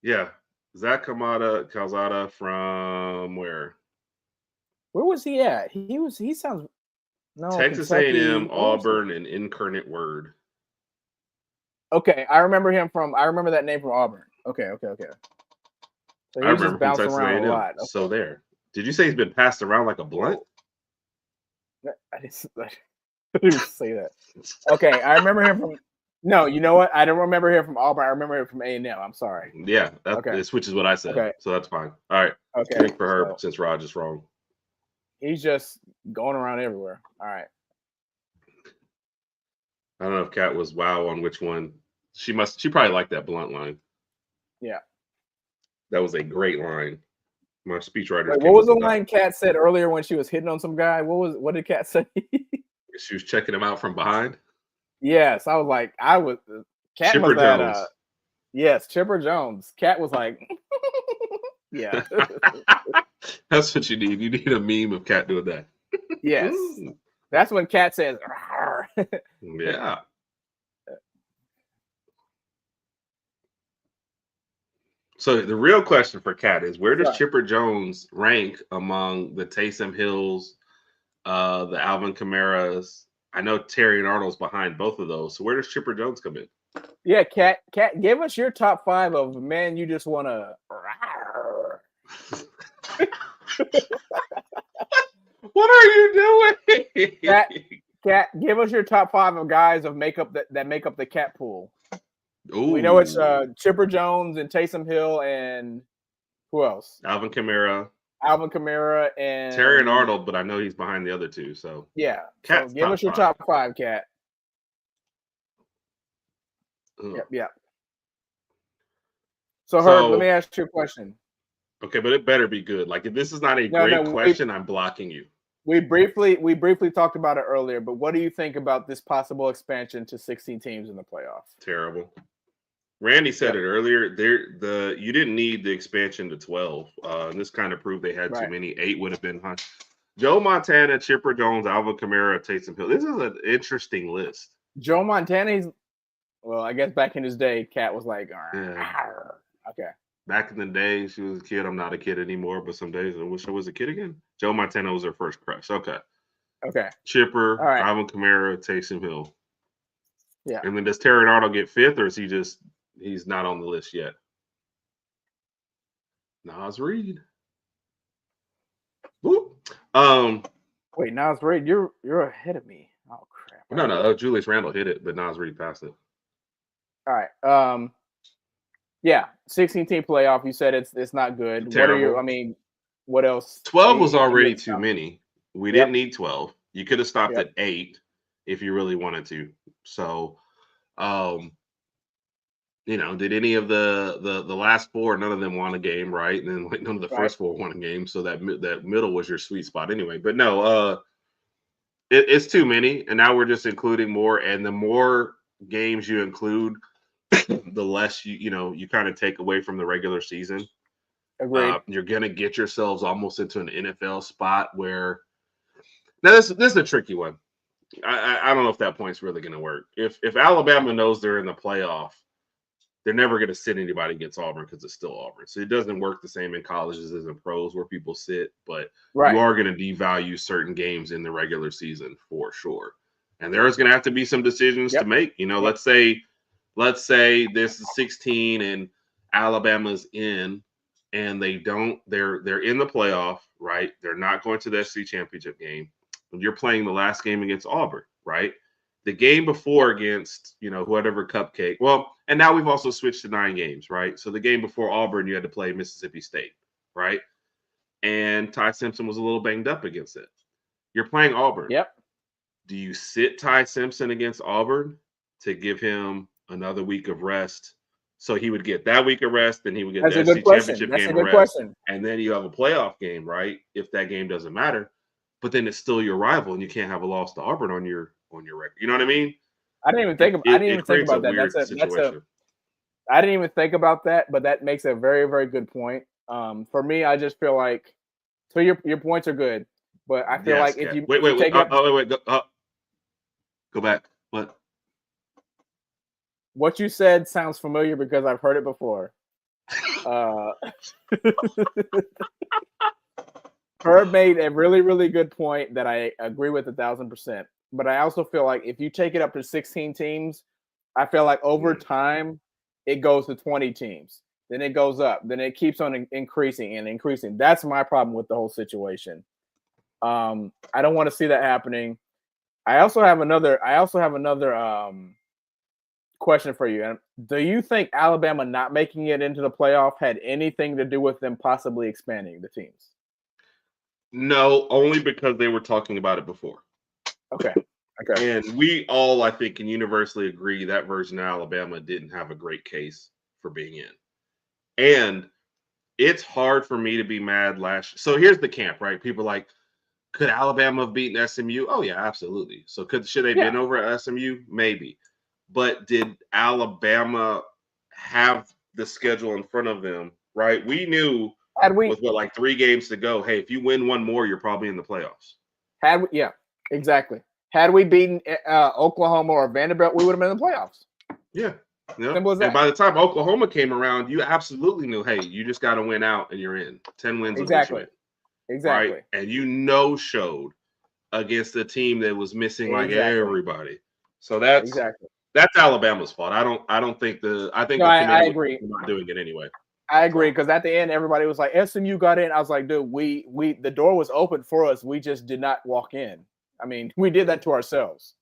Yeah, Zach Calzada from where? Where was he at? He sounds Texas A&M, Auburn, and Incarnate Word. Okay, I remember that name from Auburn. Okay. So I remember from Texas A&M. A lot. Okay. So there. Did you say he's been passed around like a blunt? I didn't say that. Okay, I remember him from. No, you know what? I don't remember him from Auburn. I remember him from A&M. I'm sorry. Yeah, which is what I said. Okay. So that's fine. All right. Okay. Drink for her since Rod is wrong. He's just going around everywhere. All right. I don't know if Kat was wow on which one. She probably liked that blunt line. Yeah. That was a great line. My speechwriter. What was the line Kat said earlier when she was hitting on some guy? What did Kat say? She was checking him out from behind. Yes, I was like, Kat Chipper was that. Jones. Yes, Chipper Jones. Kat was like, yeah. That's what you need. You need a meme of Kat doing that. Yes, that's when Kat says, yeah. So the real question for Kat is, where does Chipper Jones rank among the Taysom Hills, the Alvin Kamaras? I know Terry and Arnold's behind both of those. So where does Chipper Jones come in? Yeah, Kat, give us your top 5 of man you just want to. What are you doing? Kat, give us your top 5 of guys of makeup that make up the Cat pool. Ooh. We know it's Chipper Jones and Taysom Hill and who else? Alvin Kamara and Terry and Arnold, but I know he's behind the other two. So yeah, so give us your top 5, Kat. Yep. So Herb, let me ask you a question. Okay, but it better be good. Like if this is not a great question, I'm blocking you. We briefly talked about it earlier, but what do you think about this possible expansion to 16 teams in the playoffs? Terrible. Randy said it earlier. You didn't need the expansion to 12. And this kind of proved they had too many. 8 would have been high. Joe Montana, Chipper Jones, Alvin Kamara, Taysom Hill. This is an interesting list. Joe Montana, Well, I guess back in his day, Cat was like, Yeah. okay. Back in the day, she was a kid. I'm not a kid anymore, but some days I wish I was a kid again. Joe Montana was her first crush. Okay. Okay. Chipper, All right. Alvin Kamara, Taysom Hill. Yeah. And then does HerbNRodg get fifth, or is he's not on the list yet? Nas Reed. Whoop. Wait, Nas Reed, you're ahead of me. Oh crap. No. Julius Randle hit it, but Nas Reed passed it. All right. Yeah, 16-team playoff. You said it's not good. Terrible. What else? 12 was already too many. We didn't need 12. You could have stopped Yep. at 8 if you really wanted to. So, did any of the last 4? None of them won a game, right? And then like none of the first 4 won a game. So that middle was your sweet spot anyway. But no, it's too many, and now we're just including more. And the more games you include, the less you kind of take away from the regular season. Agreed. You're gonna get yourselves almost into an NFL spot where now this is a tricky one. I don't know if that point's really gonna work. If Alabama knows they're in the playoff, they're never gonna sit anybody against Auburn because it's still Auburn. So it doesn't work the same in colleges as in pros where people sit, but you are gonna devalue certain games in the regular season for sure. And there's gonna have to be some decisions to make. Let's say this is 16 and Alabama's in. And they're in the playoff, right? They're not going to the SEC championship game. You're playing the last game against Auburn, right? The game before against, whatever cupcake. Well, and now we've also switched to 9 games, right? So the game before Auburn, you had to play Mississippi State, right? And Ty Simpson was a little banged up against it. You're playing Auburn. Yep. Do you sit Ty Simpson against Auburn to give him another week of rest? So he would get that week of rest, then he would get the SEC championship game of rest, and then you have a playoff game, right? If that game doesn't matter, but then it's still your rival, and you can't have a loss to Auburn on your record. You know what I mean? I didn't even think about that. I didn't even think about that, but that makes a very, very good point. For me, I just feel like so your points are good, but I feel like if you go back. What? What you said sounds familiar because I've heard it before. Herb made a really, really good point that I agree with 1,000%. But I also feel like if you take it up to 16 teams, I feel like over time it goes to 20 teams. Then it goes up. Then it keeps on increasing and increasing. That's my problem with the whole situation. I don't want to see that happening. I also have another question for you. Do you think Alabama not making it into the playoff had anything to do with them possibly expanding the teams? No, only because they were talking about it before. Okay. And we all, I think, can universally agree that version of Alabama didn't have a great case for being in. And it's hard for me to be mad So here's the camp, right? People like, could Alabama have beaten SMU? Oh, yeah, absolutely. So should they been over at SMU? Maybe. But did Alabama have the schedule in front of them, right? We knew with 3 games to go, hey, if you win one more, you're probably in the playoffs. Exactly. Had we beaten Oklahoma or Vanderbilt, we would have been in the playoffs. Yeah. Simple as that. And by the time Oklahoma came around, you absolutely knew, hey, you just got to win out and you're in. 10 wins. Exactly. Right? And showed against a team that was missing like everybody. So that's Alabama's fault. I agree. Not doing it anyway. I agree because at the end everybody was like SMU got in. I was like, dude, we the door was open for us. We just did not walk in. I mean, we did that to ourselves.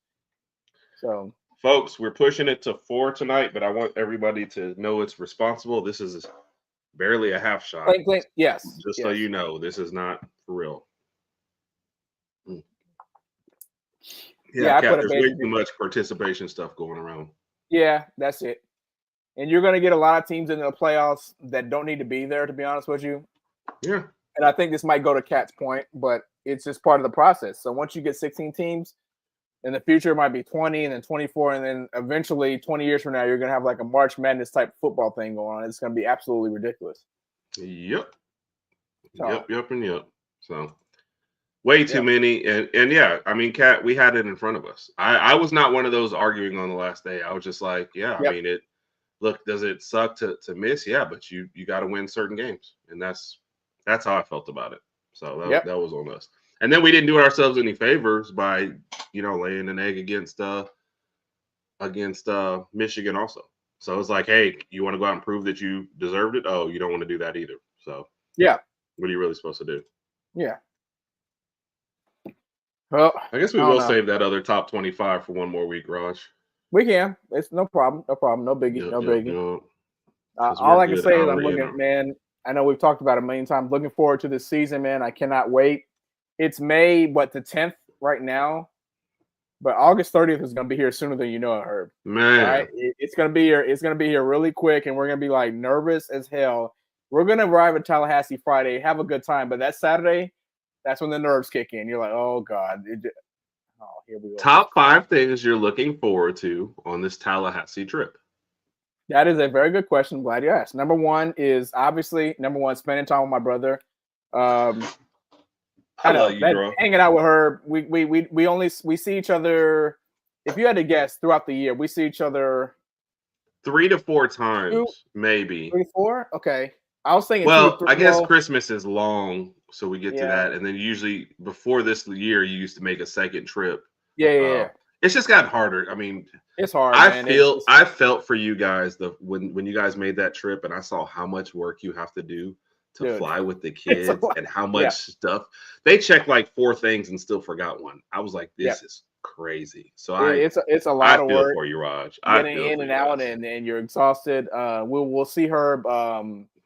So, folks, we're pushing it to 4 tonight, but I want everybody to know it's responsible. This is barely a half shot. Yes. Just so you know, this is not for real. Yeah, there's way too much participation stuff going around. Yeah, that's it. And you're going to get a lot of teams in the playoffs that don't need to be there, to be honest with you. Yeah. And I think this might go to Cat's point, but it's just part of the process. So once you get 16 teams, in the future it might be 20 and then 24. And then eventually 20 years from now, you're going to have like a March Madness type football thing going on. It's going to be absolutely ridiculous. Yep. So Way too many. And yeah, I mean, Kat, we had it in front of us. I was not one of those arguing on the last day. I was just like, yeah, I mean, look, does it suck to miss? Yeah, but you got to win certain games. And that's how I felt about it. So that was on us. And then we didn't do ourselves any favors by, laying an egg against Michigan also. So it's like, hey, you want to go out and prove that you deserved it? Oh, you don't want to do that either. So what are you really supposed to do? Yeah. Well, I guess we will save that other top 25 for one more week, Raj. We can. It's no problem. No problem. No biggie. No biggie. All I can say is I'm looking, man. I know we've talked about it a million times. Looking forward to this season, man. I cannot wait. It's May, the 10th right now, but August 30th is going to be here sooner than you know it, Herb. Man, right? It's going to be here. It's going to be here really quick, and we're going to be like nervous as hell. We're going to arrive at Tallahassee Friday, have a good time, but that Saturday, that's when the nerves kick in. You're like, oh God. Here we go. Top 5 things you're looking forward to on this Tallahassee trip. That is a very good question. I'm glad you asked. Number one, spending time with my brother. I love you, bro. Hanging out with her. We see each other. If you had to guess, throughout the year, we see each other 3 to 4 times, maybe. 3 to 4? Okay. I was thinking. Well, I guess Christmas is long, so we get to that, and then usually before this year, you used to make a second trip. Yeah. It's just gotten harder. I mean, it's hard. I felt for you guys when you guys made that trip, and I saw how much work you have to do to fly with the kids and how much stuff they checked, like 4 things and still forgot one. I was like, this is crazy. So it's a lot of work for you, Raj. Getting in and out, and you're exhausted. We'll see her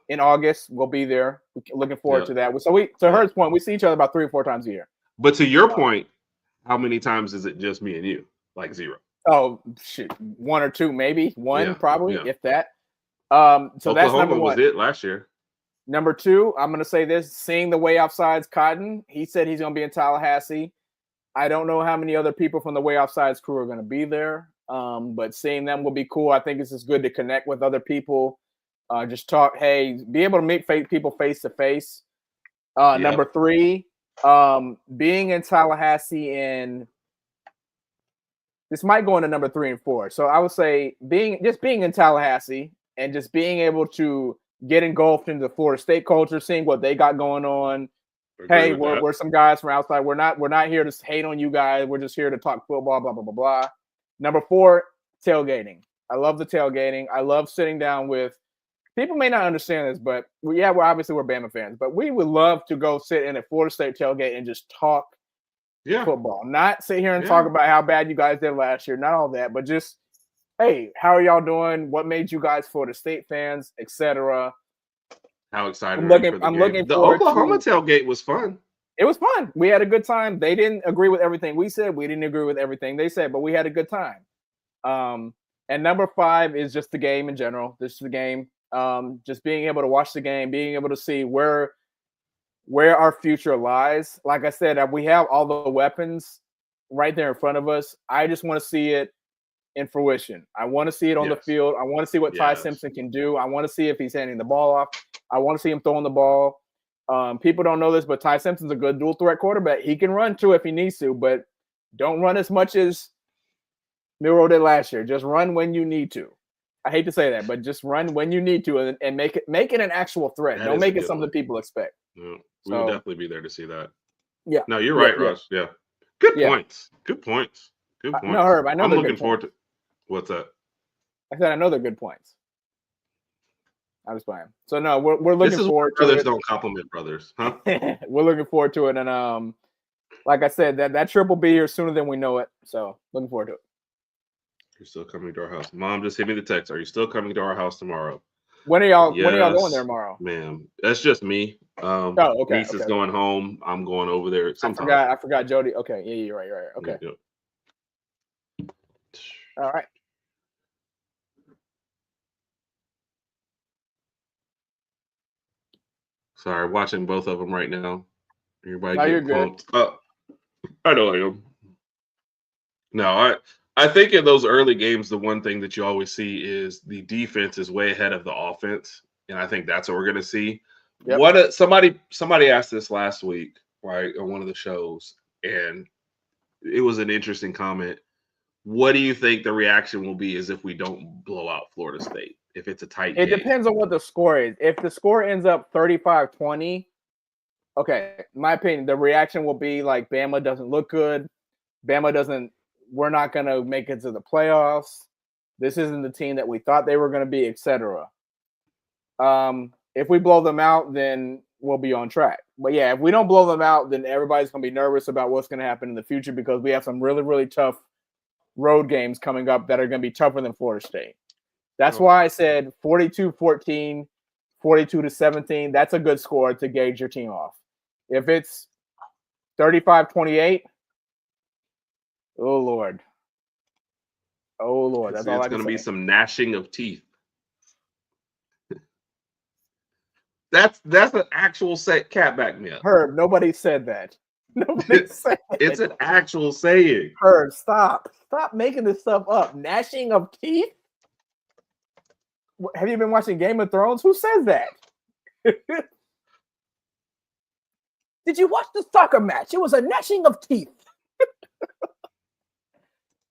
in August. We'll be there. We're looking forward to that. So to Her's point, we see each other about 3 or 4 times a year. But to your point, how many times is it just me and you? Like 0. Oh shit, 1 or 2, maybe 1, probably if that. So Oklahoma that's number 1. Was it last year? Number 2, I'm gonna say this: seeing the Way Offsides Cotton. He said he's gonna be in Tallahassee. I don't know how many other people from the Way Offsides crew are gonna be there, but seeing them will be cool. I think it's just good to connect with other people, just talk. Hey, be able to meet people face to face. Number 3. Being in Tallahassee, and this might go into number 3 and 4. So I would say being in Tallahassee and just being able to get engulfed into the Florida State culture, seeing what they got going on. Hey, we're some guys from outside. We're not here to hate on you guys. We're just here to talk football, blah, blah, blah, blah. Number 4, tailgating. I love the tailgating. I love sitting down with people. May not understand this, but we're Bama fans, but we would love to go sit in a Florida State tailgate and just talk football. Not sit here and talk about how bad you guys did last year, not all that, but just, hey, how are y'all doing? What made you guys Florida State fans, etc. How excited I'm looking forward. The Oklahoma tailgate was fun. It was fun. We had a good time. They didn't agree with everything we said. We didn't agree with everything they said, but we had a good time. And number 5 is just the game in general. This is the game. Just being able to watch the game, being able to see where our future lies. Like I said, we have all the weapons right there in front of us. I just want to see it in fruition. I want to see it on the field. I want to see what Ty Simpson can do. I want to see if he's handing the ball off. I want to see him throwing the ball. People don't know this, but Ty Simpson's a good dual threat quarterback. He can run too if he needs to, but don't run as much as Milroe did last year. Just run when you need to. I hate to say that, but just run when you need to and make it an actual threat. Don't make it something people expect. Yeah. We will definitely be there to see that. Yeah. No, you're right, Rush. Yeah. Good points. Good points. No, Herb, I know. I'm looking forward to. What's that? I said I know they're good points. I was playing. So no, we're looking forward to it. Brothers don't compliment brothers, huh? We're looking forward to it, and like I said, that trip will be here sooner than we know it. So looking forward to it. You're still coming to our house. Mom just hit me the text. Are you still coming to our house tomorrow? When are y'all going there tomorrow? Ma'am, that's just me. Okay. Niece is going home. I'm going over there sometime. I forgot Jody. Okay, yeah, you're right. Okay. Yep. All right. Sorry, watching both of them right now. Everybody you're pumped. Good. I know I am. No, I think in those early games, the one thing that you always see is the defense is way ahead of the offense, and I think that's what we're going to see. Yep. Somebody asked this last week. right, on one of the shows, and it was an interesting comment. What do you think the reaction will be as if we don't blow out Florida State? If it's a tight It game? depends on what the score is. If the score ends up 35-20, okay, in my opinion, the reaction will be like Bama doesn't look good. We're not going to make it to the playoffs. This isn't the team that we thought they were going to be, etc. If we blow them out, then we'll be on track. But yeah, if we don't blow them out, then everybody's going to be nervous about what's going to happen in the future because we have some really, really tough road games coming up that are going to be tougher than Florida State. That's why I said 42-14, 42-17. That's a good score to gauge your team off. If it's 35-28, oh Lord. Oh Lord. That's all I can say. It's going to be some gnashing of teeth. That's an actual say. Cat, back me up. Herb, nobody said that. Nobody said it. It's an actual saying. Herb, stop. Stop making this stuff up. Gnashing of teeth? Have you been watching Game of Thrones? Who says that? Did you watch the soccer match? It was a gnashing of teeth.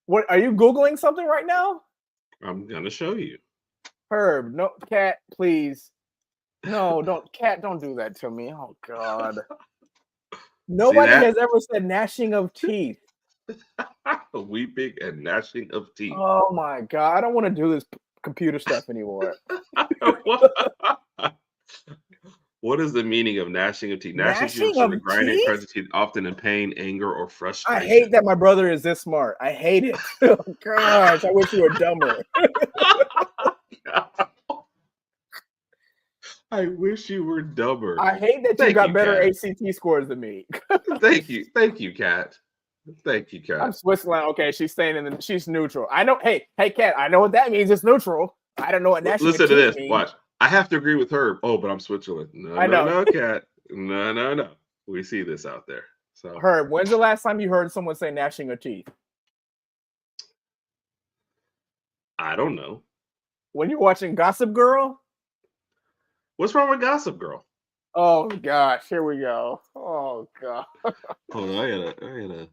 What are you Googling something right now? I'm gonna show you. Herb, no, Cat, please. No, don't do that to me. Oh God. Nobody has ever said gnashing of teeth. Weeping and gnashing of teeth. Oh my God. I don't want to do this computer stuff anymore. What is the meaning of gnashing of teeth? Gnashing of grinding, crunching teeth, often in pain, anger, or frustration. I hate that my brother is this smart. I hate it. Oh gosh, I wish you were dumber. I wish you were dumber. I hate that you got better ACT scores than me. Thank you, Kat. Thank you, Kat. I'm Switzerland. Okay, she's staying she's neutral. I know. Hey, Kat. I know what that means. It's neutral. I don't know what national. Listen to this. Means. Watch. I have to agree with her. Oh, but I'm Switzerland. No, Kat. No. We see this out there. So, Herb, when's the last time you heard someone say gnashing of teeth? I don't know. When you're watching Gossip Girl? What's wrong with Gossip Girl? Oh gosh, here we go. Oh God. Hold on, I gotta.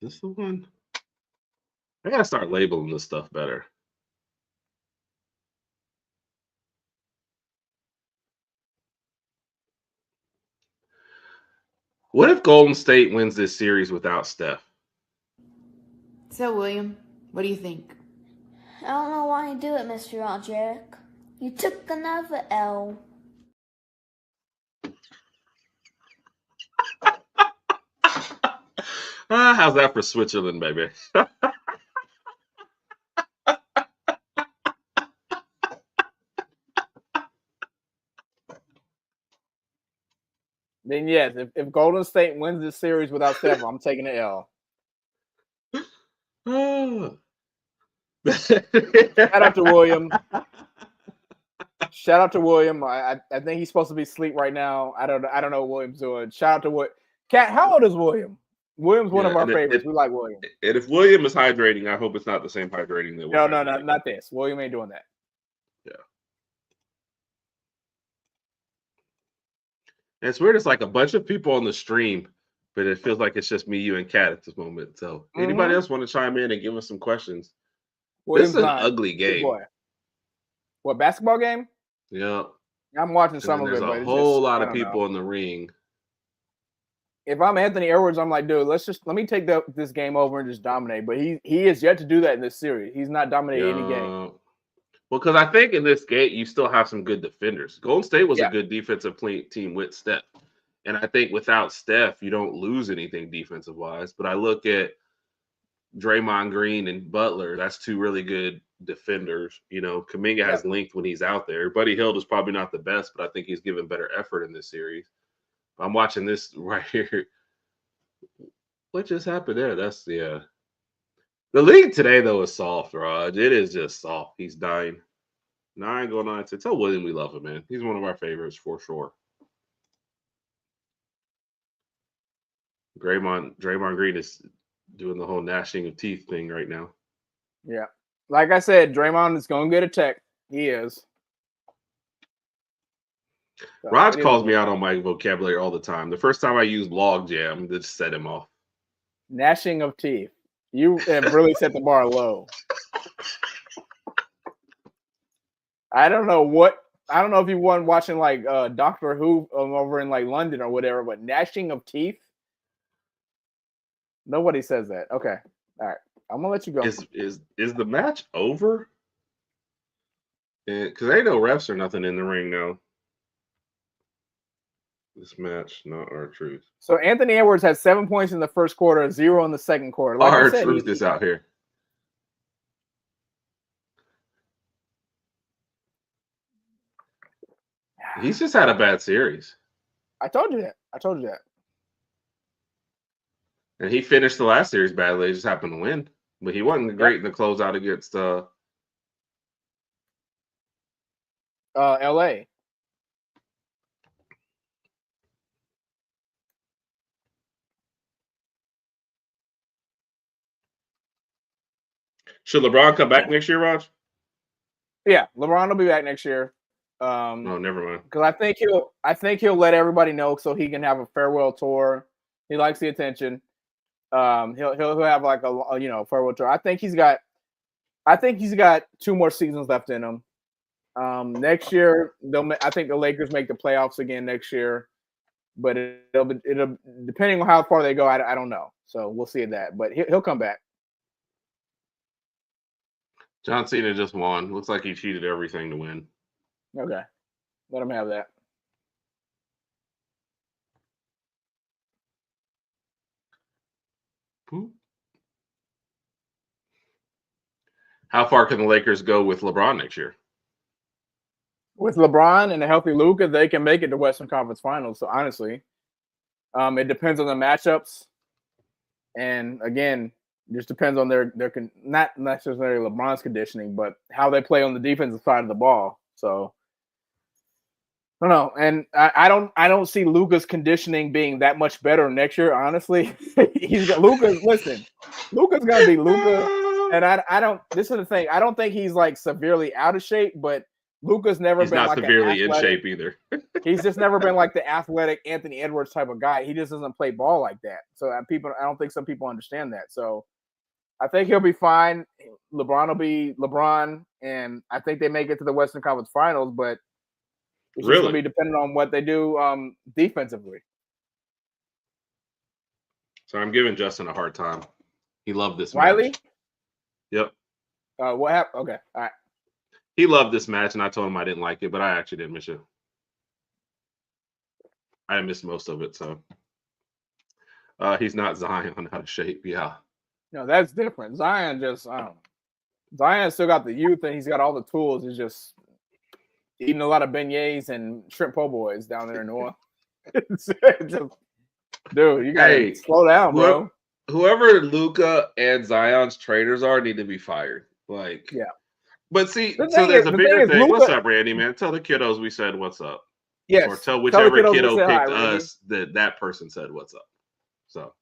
This the one? I gotta start labeling this stuff better. What if Golden State wins this series without Steph? So, William, what do you think? I don't know why you do it, Mr. Roderick. You took another L. How's that for Switzerland, baby? Then yes, if Golden State wins this series without Steph, I'm taking the L. Shout out to William. Shout out to William. I think he's supposed to be asleep right now. I don't know what William's doing. Shout out to William. Kat, how old is William? William's one of our favorites. We like William. And if William is hydrating, I hope it's not the same hydrating that we're No, not this. William ain't doing that. Yeah. And it's weird. It's like a bunch of people on the stream, but it feels like it's just me, you, and Kat at this moment. So anybody else want to chime in and give us some questions? William's this is an ugly game. What, basketball game? Yeah. I'm watching some of it. There's a whole lot of people in the ring. If I'm Anthony Edwards, I'm like, dude, let me take this game over and just dominate. But he is yet to do that in this series. He's not dominated any game. Well, because I think in this game, you still have some good defenders. Golden State was a good defensive team with Steph. And I think without Steph, you don't lose anything defensive-wise. But I look at Draymond Green and Butler. That's two really good defenders. You know, Kuminga has length when he's out there. Buddy Hield is probably not the best, but I think he's given better effort in this series. I'm watching this right here. What just happened there? That's the league today, though, is soft, Raj. It is just soft. He's dying. 9 going on to tell William we love him, man. He's one of our favorites for sure. Draymond Green is doing the whole gnashing of teeth thing right now. Yeah. Like I said, Draymond is going to get a tech. He is. So, Raj calls me out on my vocabulary all the time. The first time I used log jam, that just set him off. Gnashing of teeth. You have really set the bar low. I don't know if you want watching like Doctor Who over in like London or whatever, but gnashing of teeth. Nobody says that. Okay. All right. I'm gonna let you go. Is the match over? Because ain't no refs or nothing in the ring now. This match, not our truth. So Anthony Edwards had 7 points in the first quarter, 0 in the second quarter. Like our truth is out here. He's just had a bad series. I told you that. And he finished the last series badly. He just happened to win. But he wasn't great in the closeout against LA. Should LeBron come back next year, Raj? Yeah, LeBron will be back next year. No, never mind. Because I think he'll let everybody know so he can have a farewell tour. He likes the attention. He'll have like a farewell tour. I think he's got 2 more seasons left in him. Next year I think the Lakers make the playoffs again next year, but it'll depending on how far they go. I don't know. So we'll see that, but he'll come back. John Cena just won. Looks like he cheated everything to win. Okay. Let him have that. How far can the Lakers go with LeBron next year? With LeBron and a healthy Luka, they can make it to Western Conference Finals. So honestly, it depends on the matchups, and again, just depends on their not necessarily LeBron's conditioning, but how they play on the defensive side of the ball. So I don't know, and I don't see Luka's conditioning being that much better next year. Honestly, Luka's gonna be Luka, and I don't. This is the thing. I don't think he's like severely out of shape, but Luka's never been like severely in shape either. He's just never been like the athletic Anthony Edwards type of guy. He just doesn't play ball like that. So I don't think some people understand that. So I think he'll be fine. LeBron will be LeBron, and I think they make it to the Western Conference Finals, but it's just going to be dependent on what they do defensively. So I'm giving Justin a hard time. He loved this Riley? match. Yep. What happened? Okay. All right. He loved this match, and I told him I didn't like it, but I actually didn't miss it. I missed most of it, so he's not Zion out of shape. Yeah. No, that's different. Zion just Zion still got the youth, and he's got all the tools. He's just eating a lot of beignets and shrimp po' boys down there in New Orleans. Dude, you gotta slow down, bro. Whoever Luka and Zion's traders are need to be fired. Like, yeah. But see, so there's a bigger thing. What's up, Randy, man? Tell the kiddos we said what's up. Yes. Or tell whichever kiddo picked us that person said what's up. So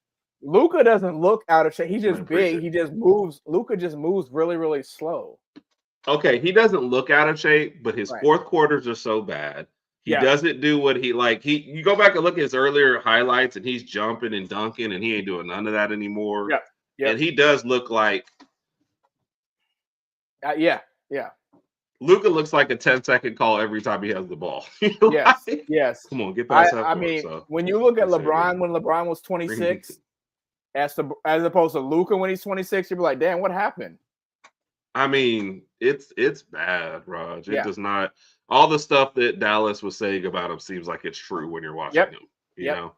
Luka doesn't look out of shape. He's just big. He just moves. Luka just moves really, really slow. Okay, he doesn't look out of shape, but his fourth quarters are so bad. He doesn't do what he like. You go back and look at his earlier highlights, and he's jumping and dunking, and he ain't doing none of that anymore. Yeah. And he does look like yeah. Luka looks like a 10-second call every time he has the ball. Yes. Come on, get past that. I mean, when you look at LeBron, when LeBron was 26, as opposed to Luka when he's 26, you'd be like, damn, what happened? I mean, it's bad, Raj. It does not. All the stuff that Dallas was saying about him seems like it's true when you're watching him. You know,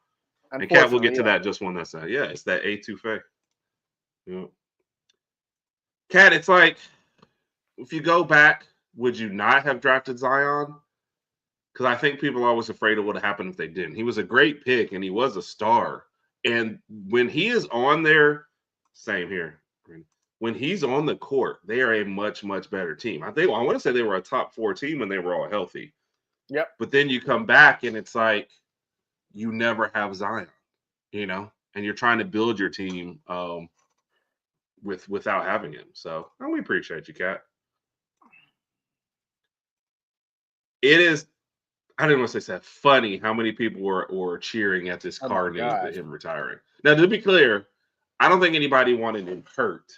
and Kat will get to that just when that's that. Yeah, it's that A2 Yeah. Kat, it's like if you go back, would you not have drafted Zion? Because I think people are always afraid of what would happen if they didn't. He was a great pick and he was a star. And when he is on there, same here. When he's on the court, they are a much, much better team. I want to say they were a top 4 team when they were all healthy. Yep. But then you come back and it's like you never have Zion, and you're trying to build your team without having him. So we appreciate you, Kat. It is. I didn't want to say that funny how many people were cheering at this car news with him retiring. Now, to be clear, I don't think anybody wanted him hurt.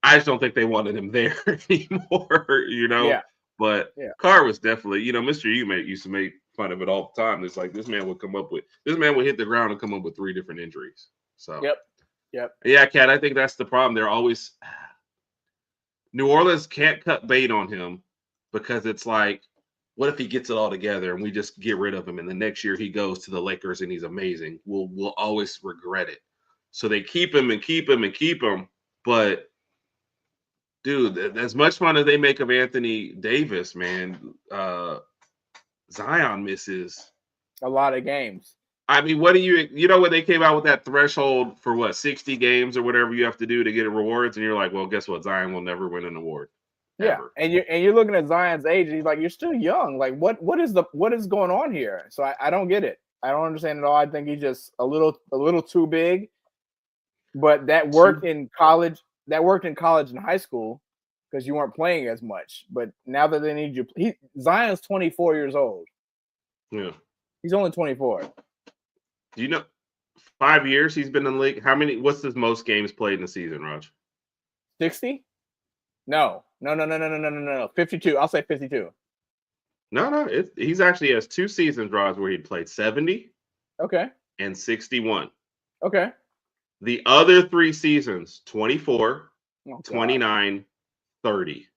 I just don't think they wanted him there anymore, Yeah. But Carr was definitely, Mr. U used to make fun of it all the time. It's like this man would hit the ground and come up with 3 different injuries. So Yep. Yeah, Kat, I think that's the problem. They're always New Orleans can't cut bait on him because it's like, what if he gets it all together and we just get rid of him and the next year he goes to the Lakers and he's amazing? We'll always regret it. So they keep him and keep him and keep him. But dude, as much fun as they make of Anthony Davis, man, Zion misses a lot of games. I mean, what do when they came out with that threshold for 60 games or whatever you have to do to get rewards, and you're like, well, guess what? Zion will never win an award. Ever. And you're looking at Zion's age, and he's like, you're still young. Like, what is going on here? So I don't get it. I don't understand at all. I think he's just a little too big. But that worked in college. That worked in college and high school because you weren't playing as much. But now that they need you, Zion's 24 years old. Yeah, he's only 24. Do you know 5 years he's been in the league? What's his most games played in the season, Raj? 60? No. 52. I'll say 52. No. He's actually has 2 seasons, Raj, where he played 70. Okay. And 61. Okay. The other 3 seasons, 24, 29, 30.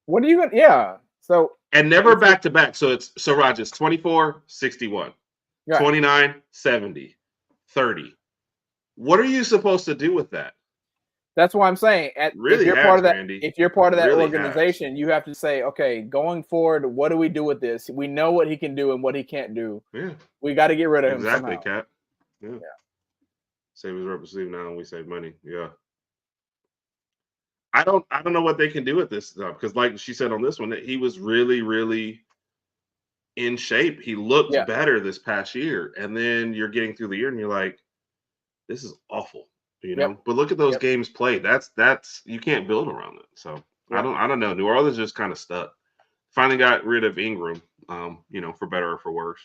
What are you going to? Yeah. So. And never back to back. So Raj, it's 24, 61. Right. 29, 70, 30. What are you supposed to do with that? That's why I'm saying. If you're part of that organization, you have to say, okay, going forward, what do we do with this? We know what he can do and what he can't do. Yeah. We got to get rid of him. Exactly, somehow. Kat. Yeah. Save his representative now and we save money. Yeah. I don't know what they can do with this stuff because, like she said on this one, that he was really, really in shape. He looked better this past year, and then you're getting through the year, and you're like, "This is awful," But look at those games played. That's you can't build around it. So I don't know. New Orleans just kind of stuck. Finally got rid of Ingram. For better or for worse.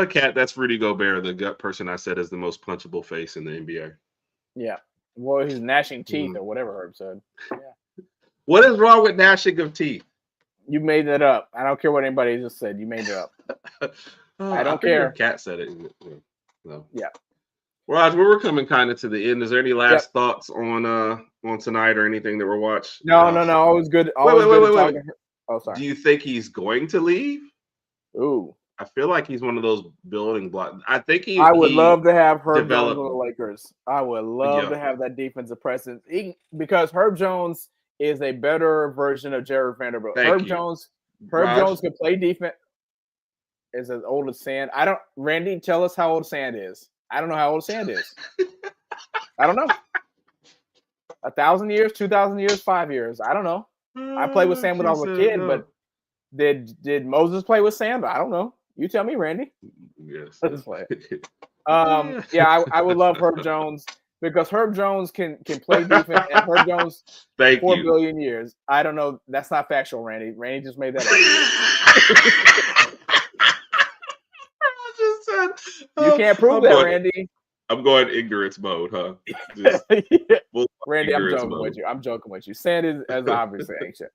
Kat, that's Rudy Gobert, the gut person I said is the most punchable face in the NBA. Yeah. Well, he's gnashing teeth or whatever Herb said. Yeah. What is wrong with gnashing of teeth? You made that up. I don't care what anybody just said. You made it up. I don't care. Kat said it. No. Yeah. Raj, we're coming kind of to the end. Is there any last thoughts on tonight or anything that we're watching? No. Always good. Wait. Oh, sorry. Do you think he's going to leave? Ooh. I feel like he's one of those building blocks. I think I would love to have Herb Jones on the Lakers. I would love to have that defensive presence because Herb Jones is a better version of Jared Vanderbilt. Herb Jones can play defense. Is as old as Sand. Randy, tell us how old Sand is. I don't know how old Sand is. I don't know. 1,000 years, 2,000 years, 5 years. I don't know. I played with Sand when I was a kid, but did Moses play with Sand? I don't know. You tell me, Randy. Yes. I would love Herb Jones because Herb Jones can play defense and Herb Jones 4 billion years. I don't know. That's not factual, Randy. Randy just made that up. You can't prove that, Randy. I'm going ignorance mode, huh? Randy, I'm joking with you. I'm joking with you. Sand is as obviously ancient.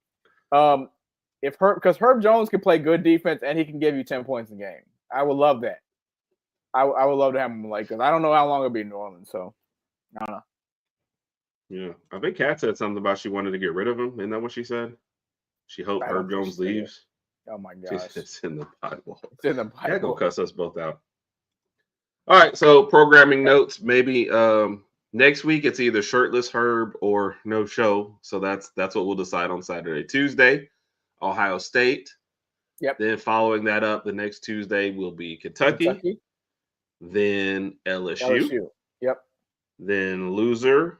Because Herb Jones can play good defense and he can give you 10 points a game. I would love that. I would love to have him because I don't know how long it'll be in New Orleans, so I don't know. Yeah, I think Kat said something about she wanted to get rid of him. Isn't that what she said? She hoped Herb Jones leaves. Oh my gosh, it's in the Bible. It's in the Bible. Kat gonna cuss us both out. All right, so programming notes. Maybe next week it's either shirtless Herb or no show. So that's what we'll decide on Saturday. Tuesday, Ohio State. Yep. Then following that up, the next Tuesday will be Kentucky. Then LSU. Yep. Then loser.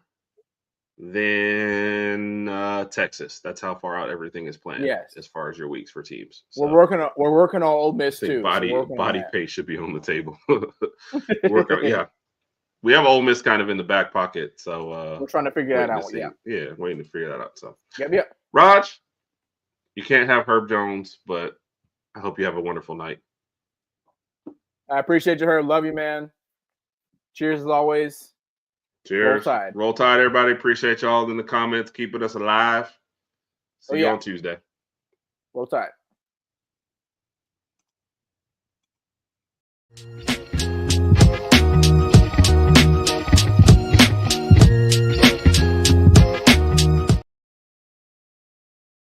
then Texas. That's how far out everything is planned. Yes. As far as your weeks for teams. So We're working on Ole Miss I think too. body pace should be on the table. Yeah. We have Ole Miss kind of in the back pocket, so we're trying to figure that out. Yeah, waiting to figure that out. So yep. Raj, you can't have Herb Jones, but I hope you have a wonderful night. I appreciate you, Herb. Love you, man. Cheers as always. Cheers. Roll Tide, everybody. Appreciate y'all in the comments, keeping us alive. See you on Tuesday. Roll Tide.